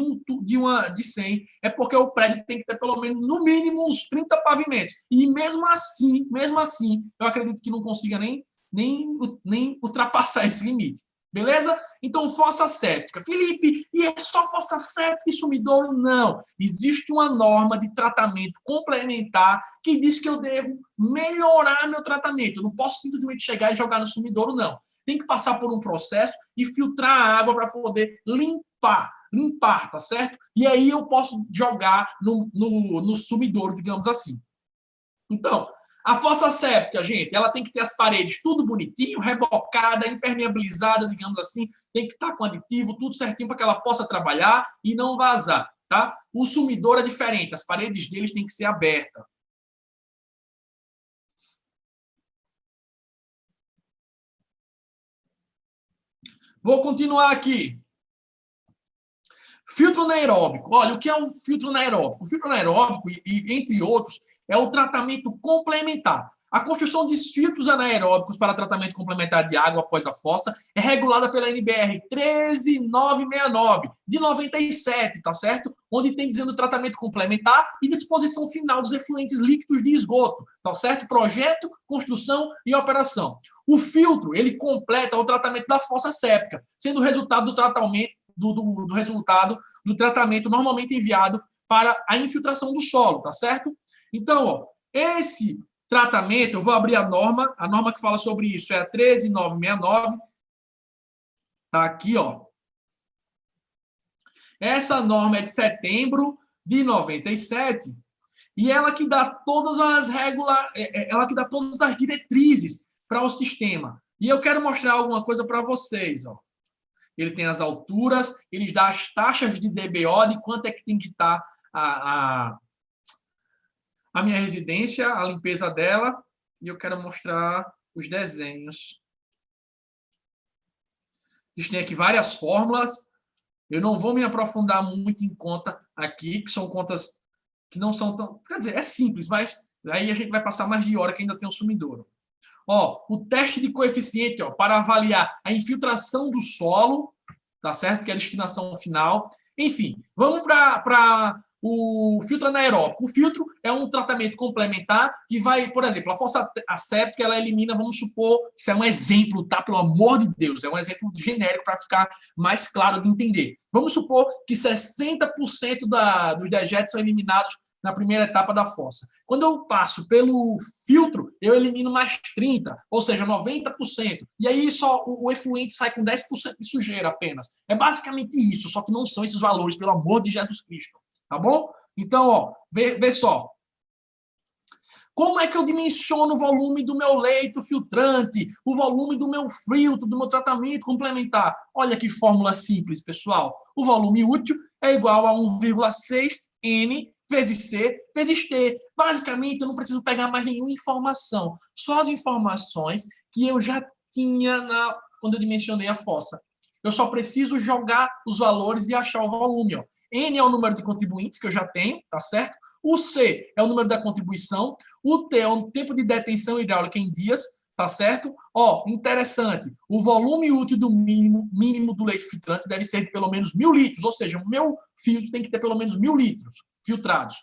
100, é porque o prédio tem que ter pelo menos, no mínimo, uns 30 pavimentos. E mesmo assim, eu acredito que não consiga nem ultrapassar esse limite. Beleza? Então, fossa séptica. Felipe, e é só fossa séptica e sumidouro? Não. Existe uma norma de tratamento complementar que diz que eu devo melhorar meu tratamento. Eu não posso simplesmente chegar e jogar no sumidouro, não. Tem que passar por um processo e filtrar a água para poder limpar, tá certo? E aí eu posso jogar no sumidouro, digamos assim. Então, a fossa séptica, gente, ela tem que ter as paredes tudo bonitinho, rebocada, impermeabilizada, digamos assim, tem que estar com aditivo, tudo certinho para que ela possa trabalhar e não vazar, tá? O sumidouro é diferente, as paredes deles têm que ser abertas. Vou continuar aqui. Filtro anaeróbico. Olha, o que é um filtro anaeróbico? O filtro anaeróbico, entre outros, é o tratamento complementar. A construção de filtros anaeróbicos para tratamento complementar de água após a fossa é regulada pela NBR 13969, de 97, tá certo? Onde tem dizendo tratamento complementar e disposição final dos efluentes líquidos de esgoto, tá certo? Projeto, construção e operação. O filtro, ele completa o tratamento da fossa séptica, sendo o resultado do tratamento do resultado do tratamento normalmente enviado para a infiltração do solo, tá certo? Então, ó, esse tratamento, eu vou abrir a norma que fala sobre isso é a 13969, tá aqui, ó. Essa norma é de setembro de 97 e ela que dá todas as ela que dá todas as diretrizes para o sistema. E eu quero mostrar alguma coisa para vocês, ó. Ele tem as alturas, ele dá as taxas de DBO, de quanto é que tem que estar a minha residência, a limpeza dela, e eu quero mostrar os desenhos. Existem aqui várias fórmulas, eu não vou me aprofundar muito em conta aqui, que são contas que não são tão... Quer dizer, é simples, mas aí a gente vai passar mais de hora que ainda tem o sumidouro. Ó, o teste de coeficiente, ó, para avaliar a infiltração do solo, tá certo? Que é a destinação final. Enfim, vamos para o filtro anaeróbico. O filtro é um tratamento complementar que vai, por exemplo, a fossa séptica, ela elimina, vamos supor, isso é um exemplo, tá? Pelo amor de Deus, é um exemplo genérico para ficar mais claro de entender. Vamos supor que 60% dos dejetos são eliminados na primeira etapa da fossa. Quando eu passo pelo filtro, eu elimino mais 30%, ou seja, 90%. E aí só o efluente sai com 10% de sujeira apenas. É basicamente isso, só que não são esses valores, pelo amor de Jesus Cristo. Tá bom? Então, ó, vê só. Como é que eu dimensiono o volume do meu leito filtrante, o volume do meu filtro, do meu tratamento complementar? Olha que fórmula simples, pessoal. O volume útil é igual a 1,6 N vezes C vezes T. Basicamente, eu não preciso pegar mais nenhuma informação. Só as informações que eu já tinha quando eu dimensionei a fossa. Eu só preciso jogar os valores e achar o volume. Ó. N é o número de contribuintes que eu já tenho, tá certo? O C é o número da contribuição. O T é o tempo de detenção hidráulica em dias, tá certo? Ó, interessante. O volume útil do mínimo do leite filtrante deve ser de pelo menos 1.000 litros, ou seja, o meu filtro tem que ter pelo menos 1.000 litros filtrados.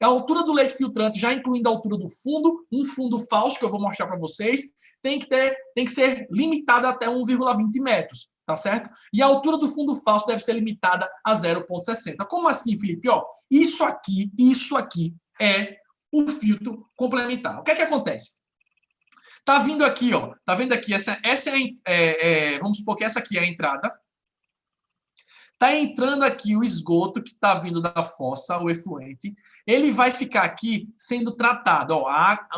A altura do leite filtrante, já incluindo a altura do fundo, um fundo falso que eu vou mostrar para vocês, tem que ser limitada até 1,20 metros, tá certo? E a altura do fundo falso deve ser limitada a 0,60. Como assim, Felipe? Ó, isso aqui é o filtro complementar. O que é que acontece? Tá vindo aqui, ó. Tá vendo aqui? Essa vamos supor que essa aqui é a entrada. Tá entrando aqui o esgoto que está vindo da fossa, o efluente. Ele vai ficar aqui sendo tratado. Ó,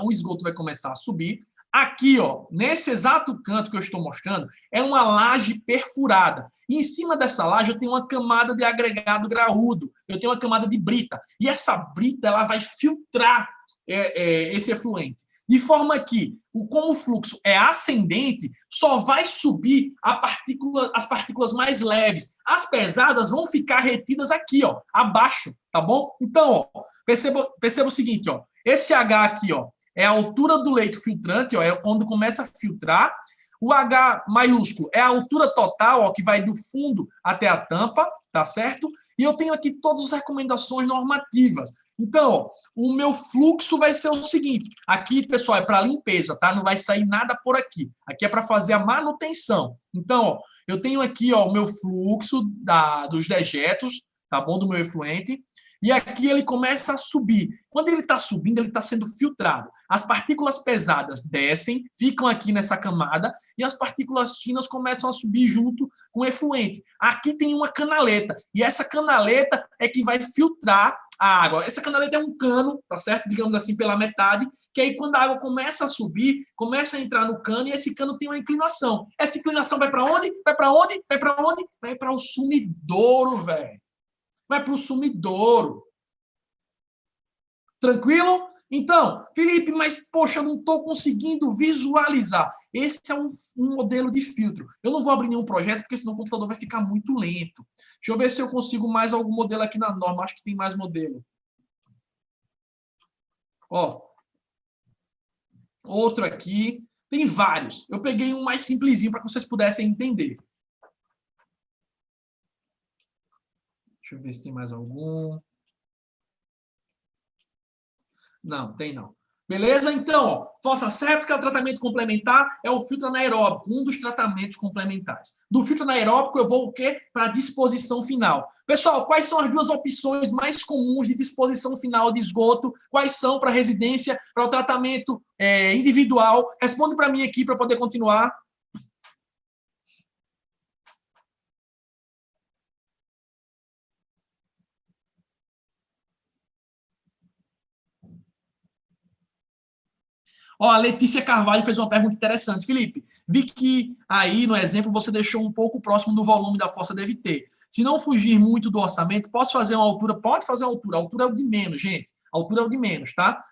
o esgoto vai começar a subir. Aqui, ó, nesse exato canto que eu estou mostrando, é uma laje perfurada. E em cima dessa laje eu tenho uma camada de agregado graúdo. Eu tenho uma camada de brita. E essa brita ela vai filtrar esse efluente. De forma que, como o fluxo é ascendente, só vai subir as partículas mais leves. As pesadas vão ficar retidas aqui, ó, abaixo, tá bom? Então, ó, perceba o seguinte, ó, esse H aqui, ó, é a altura do leito filtrante, ó, é quando começa a filtrar. O H maiúsculo é a altura total, ó, que vai do fundo até a tampa, tá certo? E eu tenho aqui todas as recomendações normativas. Então, ó, o meu fluxo vai ser o seguinte. Aqui, pessoal, é para limpeza, tá? Não vai sair nada por aqui. Aqui é para fazer a manutenção. Então, ó, eu tenho aqui, ó, o meu fluxo dos dejetos, tá bom? Do meu efluente. E aqui ele começa a subir. Quando ele está subindo, ele está sendo filtrado. As partículas pesadas descem, ficam aqui nessa camada, e as partículas finas começam a subir junto com o efluente. Aqui tem uma canaleta, e essa canaleta é que vai filtrar a água. Essa canaleta é um cano, tá certo? Digamos assim, pela metade, que aí quando a água começa a subir, começa a entrar no cano, e esse cano tem uma inclinação. Essa inclinação vai para onde? Vai para onde? Vai para onde? Vai para o sumidouro, velho. Vai para o sumidouro. Tranquilo? Então, Felipe, mas, poxa, eu não estou conseguindo visualizar. Esse é um modelo de filtro. Eu não vou abrir nenhum projeto, porque senão o computador vai ficar muito lento. Deixa eu ver se eu consigo mais algum modelo aqui na norma. Acho que tem mais modelo. Ó. Outro aqui. Tem vários. Eu peguei um mais simplesinho para que vocês pudessem entender. Deixa eu ver se tem mais algum. Não, tem não. Beleza? Então, ó, fossa séptica, o tratamento complementar é o filtro anaeróbico, um dos tratamentos complementares. Do filtro anaeróbico, eu vou o quê? Para a disposição final. Pessoal, quais são as duas opções mais comuns de disposição final de esgoto? Quais são para residência, para o tratamento individual? Responde para mim aqui para poder continuar. Ó, a Letícia Carvalho fez uma pergunta interessante. Felipe, vi que aí no exemplo você deixou um pouco próximo do volume da fossa deve ter. Se não fugir muito do orçamento, posso fazer uma altura? Pode fazer uma altura. A altura é o de menos, gente. A altura é o de menos, tá?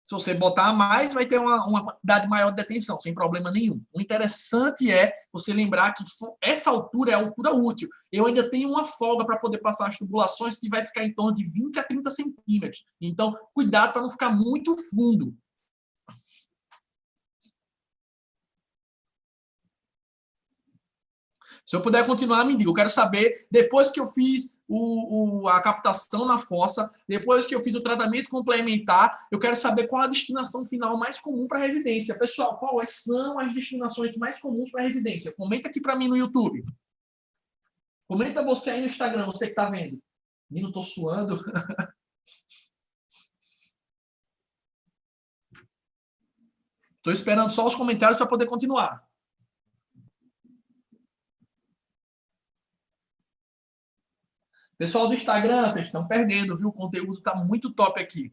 Se você botar a mais, vai ter uma quantidade maior de detenção, sem problema nenhum. O interessante é você lembrar que essa altura é a altura útil. Eu ainda tenho uma folga para poder passar as tubulações que vai ficar em torno de 20 a 30 centímetros. Então, cuidado para não ficar muito fundo. Se eu puder continuar, me diga. Eu quero saber, depois que eu fiz a captação na fossa, depois que eu fiz o tratamento complementar, eu quero saber qual a destinação final mais comum para a residência. Pessoal, quais são as destinações mais comuns para a residência? Comenta aqui para mim no YouTube. Comenta você aí no Instagram, você que está vendo. Menino, estou suando. Estou esperando só os comentários para poder continuar. Pessoal do Instagram, vocês estão perdendo, viu? O conteúdo está muito top aqui.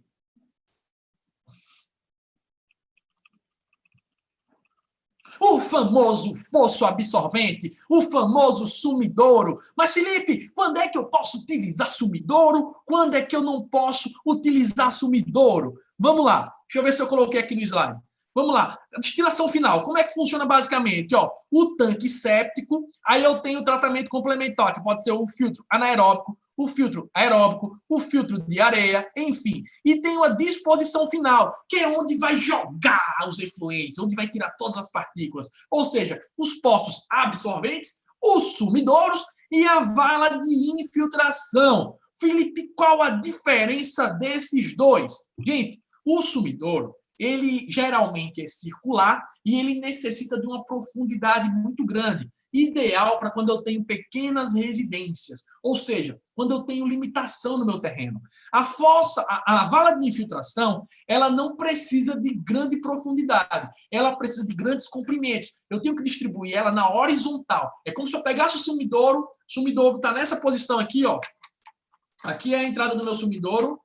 O famoso poço absorvente, o famoso sumidouro. Mas, Felipe, quando é que eu posso utilizar sumidouro? Quando é que eu não posso utilizar sumidouro? Vamos lá. Deixa eu ver se eu coloquei aqui no slide. Vamos lá. A destinação final. Como é que funciona basicamente? Ó, o tanque séptico, aí eu tenho o tratamento complementar, que pode ser o filtro anaeróbico, o filtro aeróbico, o filtro de areia, enfim. E tem uma disposição final, que é onde vai jogar os efluentes, onde vai tirar todas as partículas. Ou seja, os poços absorventes, os sumidouros e a vala de infiltração. Felipe, qual a diferença desses dois? Gente, o sumidouro, ele geralmente é circular e ele necessita de uma profundidade muito grande, ideal para quando eu tenho pequenas residências, ou seja, quando eu tenho limitação no meu terreno. A fossa, a vala de infiltração, ela não precisa de grande profundidade, ela precisa de grandes comprimentos. Eu tenho que distribuir ela na horizontal. É como se eu pegasse o sumidouro está nessa posição aqui, ó. Aqui é a entrada do meu sumidouro,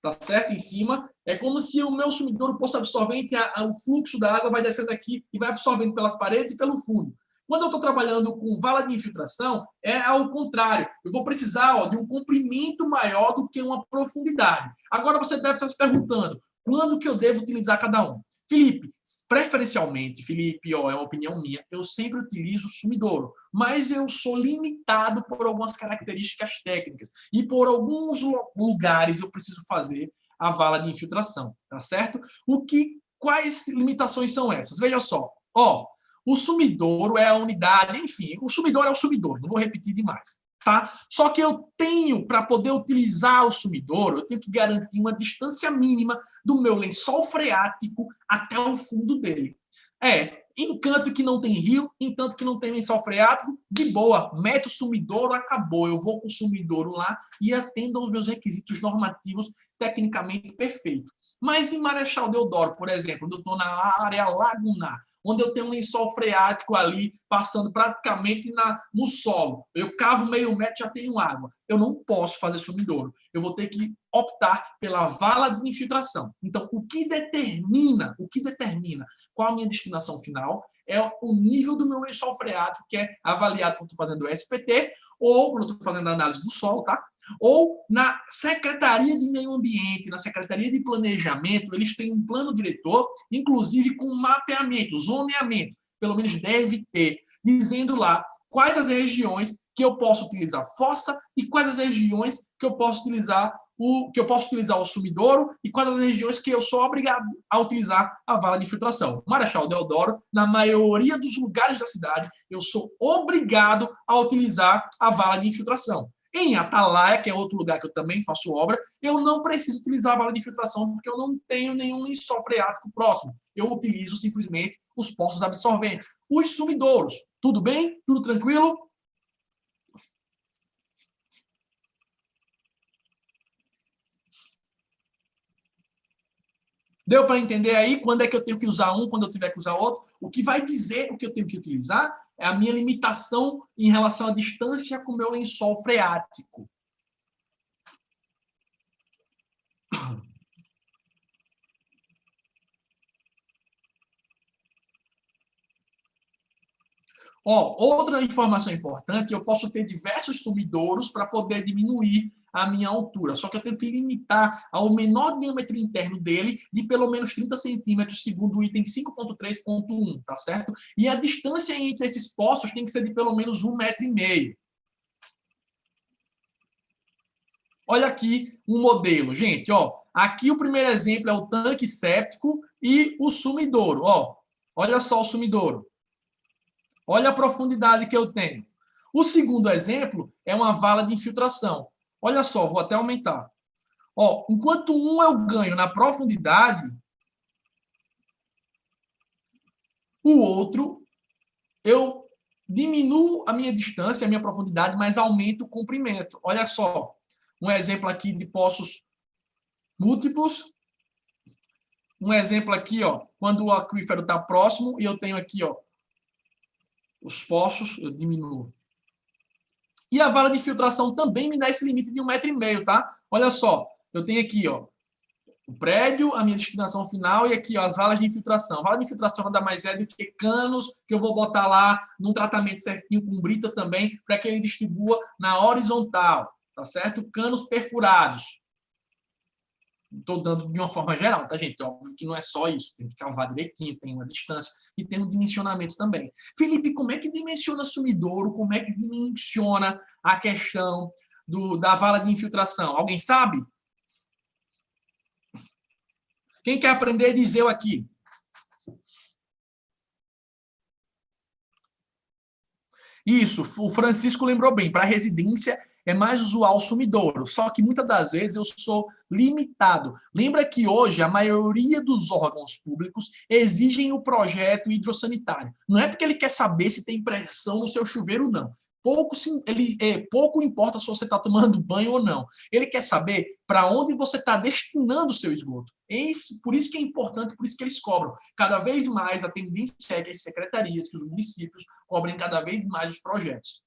tá certo? Em cima. É como se o meu sumidouro, poço absorvente, o fluxo da água vai descendo aqui e vai absorvendo pelas paredes e pelo fundo. Quando eu estou trabalhando com vala de infiltração, é ao contrário. Eu vou precisar de um comprimento maior do que uma profundidade. Agora você deve estar se perguntando, quando que eu devo utilizar cada um? Felipe, preferencialmente, Felipe, ó, é uma opinião minha, eu sempre utilizo o sumidouro, mas eu sou limitado por algumas características técnicas e por alguns lugares eu preciso fazer a vala de infiltração, tá certo? Quais limitações são essas? Veja só, ó, o sumidouro é a unidade, enfim, o sumidouro é o sumidouro, não vou repetir demais. Tá? Só que eu tenho, para poder utilizar o sumidouro, eu tenho que garantir uma distância mínima do meu lençol freático até o fundo dele. Em canto que não tem rio, em tanto que não tem lençol freático, de boa, mete o sumidouro, acabou. Eu vou com o sumidouro lá e atendo aos meus requisitos normativos tecnicamente perfeitos. Mas em Marechal Deodoro, por exemplo, onde eu estou na área lagunar, onde eu tenho um lençol freático ali, passando praticamente no solo, eu cavo meio metro e já tenho água. Eu não posso fazer sumidouro. Eu vou ter que optar pela vala de infiltração. Então, o que determina qual a minha destinação final é o nível do meu lençol freático, que é avaliado quando estou fazendo o SPT, ou quando estou fazendo a análise do solo, tá? Ou na Secretaria de Meio Ambiente, na Secretaria de Planejamento, eles têm um plano diretor, inclusive com mapeamento, zoneamento, pelo menos deve ter, dizendo lá quais as regiões que eu posso utilizar fossa e quais as regiões que eu posso utilizar o sumidouro e quais as regiões que eu sou obrigado a utilizar a vala de infiltração. Marechal Deodoro, na maioria dos lugares da cidade, eu sou obrigado a utilizar a vala de infiltração. Em Atalaia, que é outro lugar que eu também faço obra, eu não preciso utilizar a vala de infiltração porque eu não tenho nenhum lençol freático próximo. Eu utilizo simplesmente os poços absorventes, os sumidouros. Tudo bem? Tudo tranquilo? Deu para entender aí quando é que eu tenho que usar um, quando eu tiver que usar outro? O que vai dizer o que eu tenho que utilizar é a minha limitação em relação à distância com o meu lençol freático. Outra informação importante, eu posso ter diversos sumidouros para poder diminuir a minha altura, só que eu tenho que limitar ao menor diâmetro interno dele de pelo menos 30 centímetros, segundo o item 5.3.1, tá certo? E a distância entre esses poços tem que ser de pelo menos 1,5 metro. Olha aqui um modelo, gente, aqui o primeiro exemplo é o tanque séptico e o sumidouro, olha só o sumidouro. Olha a profundidade que eu tenho. O segundo exemplo é uma vala de infiltração. Olha só, vou até aumentar. Enquanto um eu ganho na profundidade, o outro eu diminuo a minha distância, a minha profundidade, mas aumento o comprimento. Olha só, um exemplo aqui de poços múltiplos. Um exemplo aqui, quando o aquífero está próximo e eu tenho aqui, os poços, eu diminuo. E a vala de filtração também me dá esse limite de 1,5 metro, tá? Olha só, eu tenho aqui, o prédio, a minha destinação final e aqui, as valas de infiltração. A vala de infiltração nada mais é do que canos que eu vou botar lá num tratamento certinho com brita também, para que ele distribua na horizontal, tá certo? Canos perfurados. Estou dando de uma forma geral, tá, gente? Óbvio que não é só isso. Tem que cavar direitinho, tem uma distância e tem um dimensionamento também. Felipe, como é que dimensiona sumidouro? Como é que dimensiona a questão da vala de infiltração? Alguém sabe? Quem quer aprender, diz eu aqui. Isso, o Francisco lembrou bem. Para residência é mais usual o sumidouro, só que muitas das vezes eu sou limitado. Lembra que hoje a maioria dos órgãos públicos exigem o projeto hidrossanitário. Não é porque ele quer saber se tem pressão no seu chuveiro, não. Pouco importa se você está tomando banho ou não. Ele quer saber para onde você está destinando o seu esgoto. Por isso que é importante, por isso que eles cobram. Cada vez mais a tendência é que as secretarias, que os municípios cobrem cada vez mais os projetos.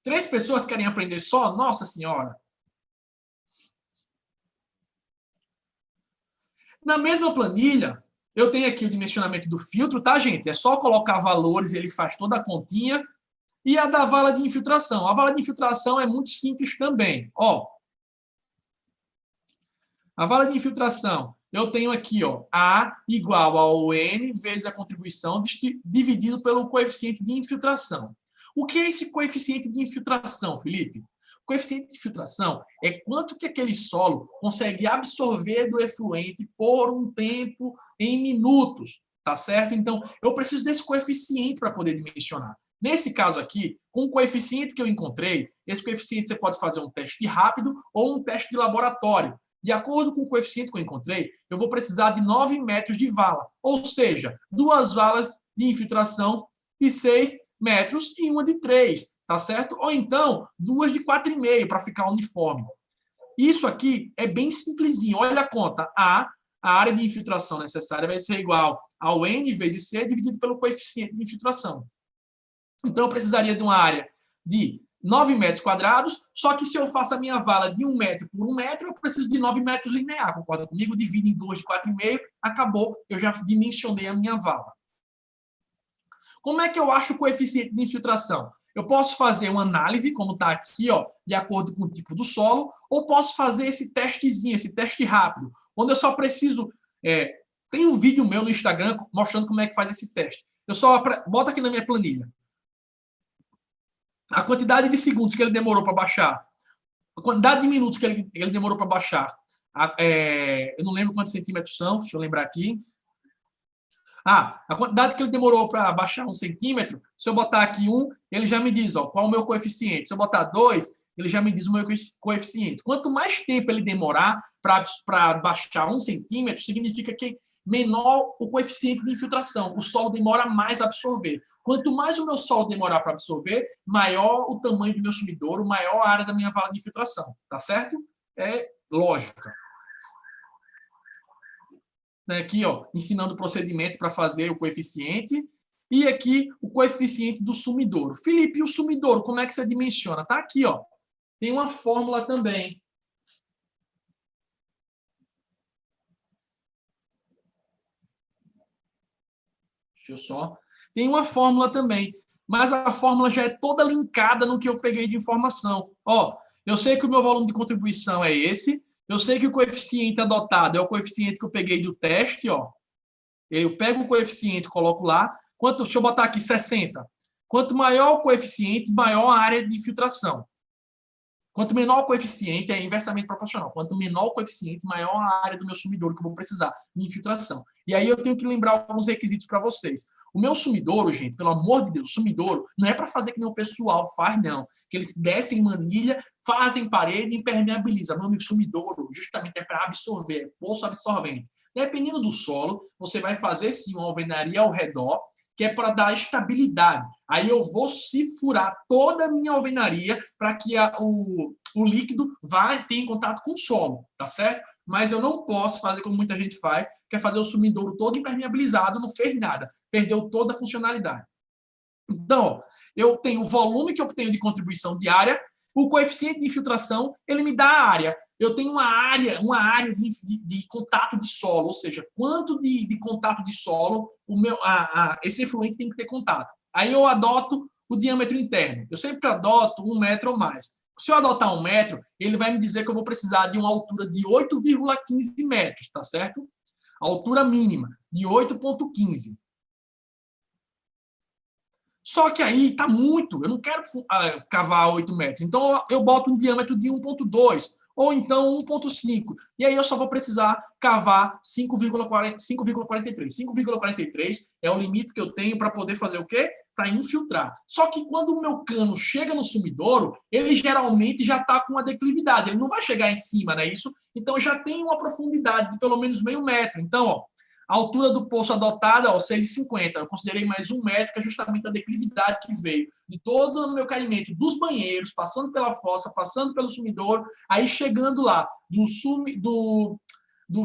3 pessoas querem aprender só? Nossa Senhora! Na mesma planilha, eu tenho aqui o dimensionamento do filtro, tá, gente? É só colocar valores e ele faz toda a continha. E a da vala de infiltração. A vala de infiltração é muito simples também. A vala de infiltração, eu tenho aqui, ó, A igual ao N vezes a contribuição dividido pelo coeficiente de infiltração. O que é esse coeficiente de infiltração, Felipe? O coeficiente de infiltração é quanto que aquele solo consegue absorver do efluente por um tempo em minutos, tá certo? Então, eu preciso desse coeficiente para poder dimensionar. Nesse caso aqui, com o coeficiente que eu encontrei, esse coeficiente você pode fazer um teste rápido ou um teste de laboratório. De acordo com o coeficiente que eu encontrei, eu vou precisar de 9 metros de vala, ou seja, 2 valas de infiltração de 6 metros e uma de 3, tá certo? Ou então, 2 de 4,5 para ficar uniforme. Isso aqui é bem simplesinho. Olha a conta. A área de infiltração necessária vai ser igual ao N vezes C dividido pelo coeficiente de infiltração. Então, eu precisaria de uma área de 9 metros quadrados, só que se eu faço a minha vala de 1 metro por 1 metro, eu preciso de 9 metros linear, concorda comigo? Divido em 2 de 4,5, acabou, eu já dimensionei a minha vala. Como é que eu acho o coeficiente de infiltração? Eu posso fazer uma análise, como está aqui, ó, de acordo com o tipo do solo, ou posso fazer esse testezinho, esse teste rápido, onde eu só preciso... tem um vídeo meu no Instagram mostrando como é que faz esse teste. Eu só boto aqui na minha planilha a quantidade de segundos que ele demorou para baixar, a quantidade de minutos que ele demorou para baixar, eu não lembro quantos centímetros são, deixa eu lembrar aqui. A quantidade que ele demorou para baixar 1 centímetro, se eu botar aqui 1, ele já me diz, ó, qual é o meu coeficiente. Se eu botar 2, ele já me diz o meu coeficiente. Quanto mais tempo ele demorar para baixar 1 centímetro, significa que menor o coeficiente de infiltração. O solo demora mais a absorver. Quanto mais o meu solo demorar para absorver, maior o tamanho do meu sumidouro, maior a área da minha vala de infiltração. Tá certo? É lógica. Aqui, ó, ensinando o procedimento para fazer o coeficiente. E aqui, o coeficiente do sumidouro. Felipe, e o sumidouro, como é que você dimensiona? Tá aqui, ó. Tem uma fórmula também. Deixa eu só... Tem uma fórmula também, mas a fórmula já é toda linkada no que eu peguei de informação. Ó, eu sei que o meu volume de contribuição é esse, eu sei que o coeficiente adotado é o coeficiente que eu peguei do teste, ó. Eu pego o coeficiente, coloco lá. Deixa eu botar aqui 60. Quanto maior o coeficiente, maior a área de filtração. Quanto menor o coeficiente, é inversamente proporcional. Quanto menor o coeficiente, maior a área do meu sumidouro que eu vou precisar de infiltração. E aí eu tenho que lembrar alguns requisitos para vocês. O meu sumidouro, gente, pelo amor de Deus, o sumidouro não é para fazer que nem o pessoal faz, não. Que eles descem manilha, fazem parede e impermeabilizam. Meu amigo, sumidouro justamente é para absorver, é poço absorvente. Dependendo do solo, você vai fazer sim uma alvenaria ao redor, que é para dar estabilidade. Aí eu vou furar toda a minha alvenaria para que o líquido vá ter em contato com o solo, tá certo? Mas eu não posso fazer como muita gente faz, que é fazer o sumidouro todo impermeabilizado, não fez nada, perdeu toda a funcionalidade. Então, eu tenho o volume que eu tenho de contribuição diária, o coeficiente de infiltração, ele me dá a área. Eu tenho uma área de contato de solo, ou seja, quanto de contato de solo esse efluente tem que ter contato. Aí eu adoto o diâmetro interno. Eu sempre adoto 1 metro ou mais. Se eu adotar 1 metro, ele vai me dizer que eu vou precisar de uma altura de 8,15 metros, tá certo? A altura mínima de 8,15. Só que aí está muito, eu não quero cavar 8 metros, então eu boto um diâmetro de 1,2 ou então 1,5, e aí eu só vou precisar cavar 5,43. 5,43 é o limite que eu tenho para poder fazer o quê? Para infiltrar. Só que quando o meu cano chega no sumidouro, ele geralmente já está com uma declividade, ele não vai chegar em cima, não é isso? Então já tem uma profundidade de pelo menos meio metro. Então, ó, a altura do poço adotada, 6,50. Eu considerei mais 1 metro, que é justamente a declividade que veio de todo o meu caimento, dos banheiros, passando pela fossa, passando pelo sumidouro, aí chegando lá, do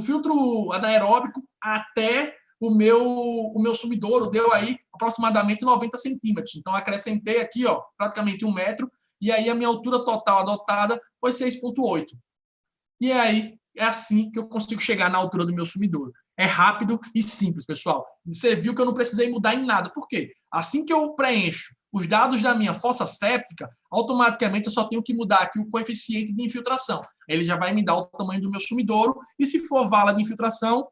filtro anaeróbico até o meu sumidouro, deu aí aproximadamente 90 centímetros. Então, acrescentei aqui, ó, praticamente 1 metro, e aí a minha altura total adotada foi 6,8. E aí, é assim que eu consigo chegar na altura do meu sumidouro. É rápido e simples, pessoal. Você viu que eu não precisei mudar em nada. Por quê? Assim que eu preencho os dados da minha fossa séptica, automaticamente eu só tenho que mudar aqui o coeficiente de infiltração. ele já vai me dar o tamanho do meu sumidouro. E se for vala de infiltração,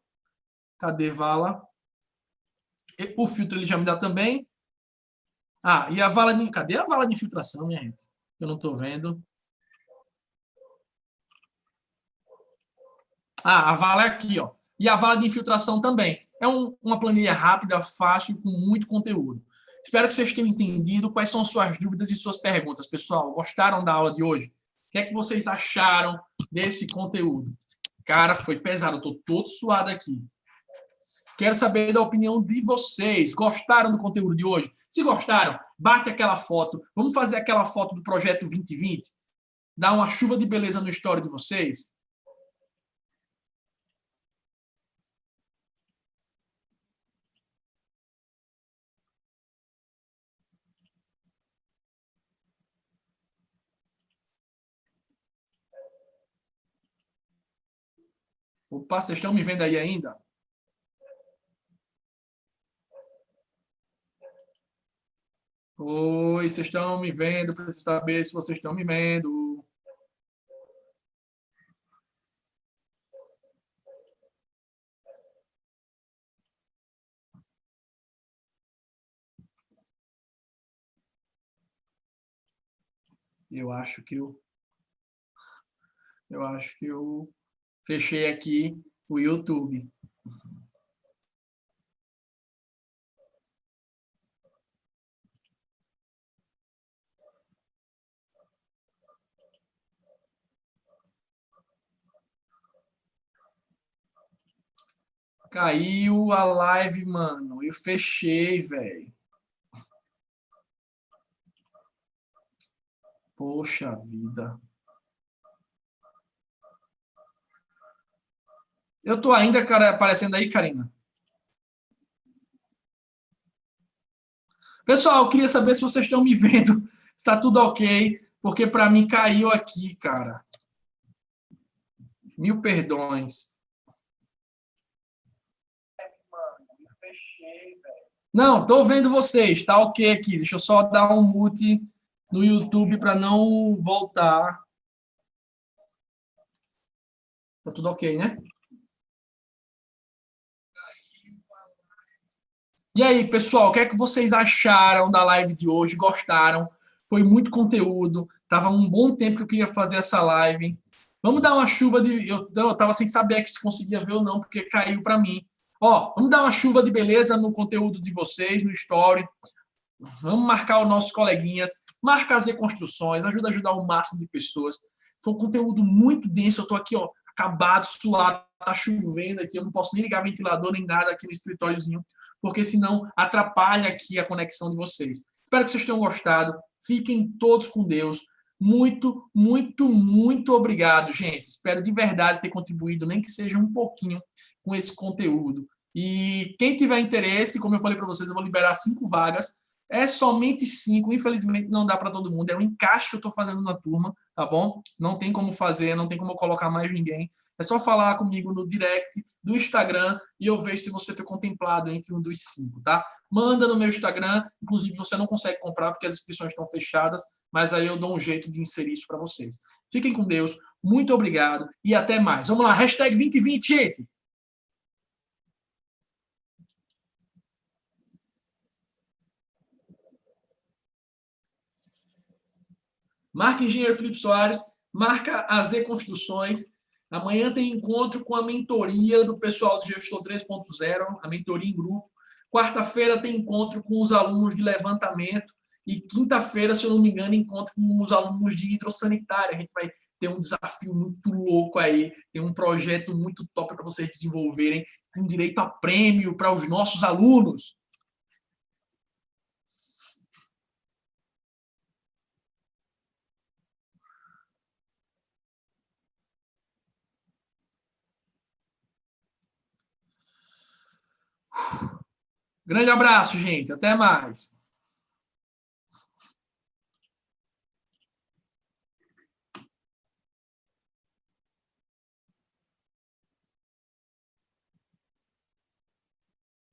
cadê vala? O filtro ele já me dá também. Ah, e a vala de... Cadê a vala de infiltração, minha gente? Eu não estou vendo. Ah, a vala é aqui, ó. E a vala de infiltração também. É uma planilha rápida, fácil, com muito conteúdo. Espero que vocês tenham entendido quais são suas dúvidas e suas perguntas. Pessoal, gostaram da aula de hoje? O que é que vocês acharam desse conteúdo? Cara, foi pesado. Eu estou todo suado aqui. Quero saber da opinião de vocês. Gostaram do conteúdo de hoje? Se gostaram, bate aquela foto. Vamos fazer aquela foto do Projeto 2020? Dar uma chuva de beleza no story de vocês? Opa, vocês estão me vendo aí ainda? Oi, vocês estão me vendo? Preciso saber se vocês estão me vendo. Eu acho que eu fechei aqui o YouTube. Caiu a live, mano. Eu fechei, velho. Poxa vida. Eu tô ainda, cara, aparecendo aí, Karina. Pessoal, eu queria saber se vocês estão me vendo. Está tudo ok, porque para mim caiu aqui, cara. Mil perdões. Não, tô vendo vocês, tá ok aqui. Deixa eu só dar um mute no YouTube para não voltar. Tá tudo ok, né? E aí, pessoal, o que é que vocês acharam da live de hoje? Gostaram? Foi muito conteúdo. Tava um bom tempo que eu queria fazer essa live. Vamos dar uma chuva de. Eu tava sem saber se conseguia ver ou não, porque caiu para mim. Ó, vamos dar uma chuva de beleza no conteúdo de vocês, no story. Vamos marcar os nossos coleguinhas, marca as reconstruções, ajuda a ajudar o máximo de pessoas. Foi um conteúdo muito denso. Eu estou aqui, ó, acabado, suado, tá chovendo aqui, eu não posso nem ligar ventilador nem nada aqui no escritóriozinho, porque senão atrapalha aqui a conexão de vocês. Espero que vocês tenham gostado. Fiquem todos com Deus. Muito, muito, muito obrigado, gente. Espero de verdade ter contribuído, nem que seja um pouquinho, com esse conteúdo. E quem tiver interesse, como eu falei para vocês, eu vou liberar 5 vagas. É somente 5, infelizmente não dá para todo mundo. É um encaixe que eu estou fazendo na turma, tá bom? Não tem como fazer, não tem como eu colocar mais ninguém. É só falar comigo no direct do Instagram e eu vejo se você foi contemplado entre um dos 5, tá? Manda no meu Instagram, inclusive você não consegue comprar porque as inscrições estão fechadas, mas aí eu dou um jeito de inserir isso para vocês. Fiquem com Deus, muito obrigado e até mais. Vamos lá, hashtag 2020, gente! Marca Engenheiro Felipe Soares, marca a Z Construções. Amanhã tem encontro com a mentoria do pessoal do Gestor 3.0, a mentoria em grupo. Quarta-feira tem encontro com os alunos de levantamento. E quinta-feira, se eu não me engano, encontro com os alunos de hidrossanitária. A gente vai ter um desafio muito louco aí, tem um projeto muito top para vocês desenvolverem, com direito a prêmio para os nossos alunos. Grande abraço, gente. Até mais.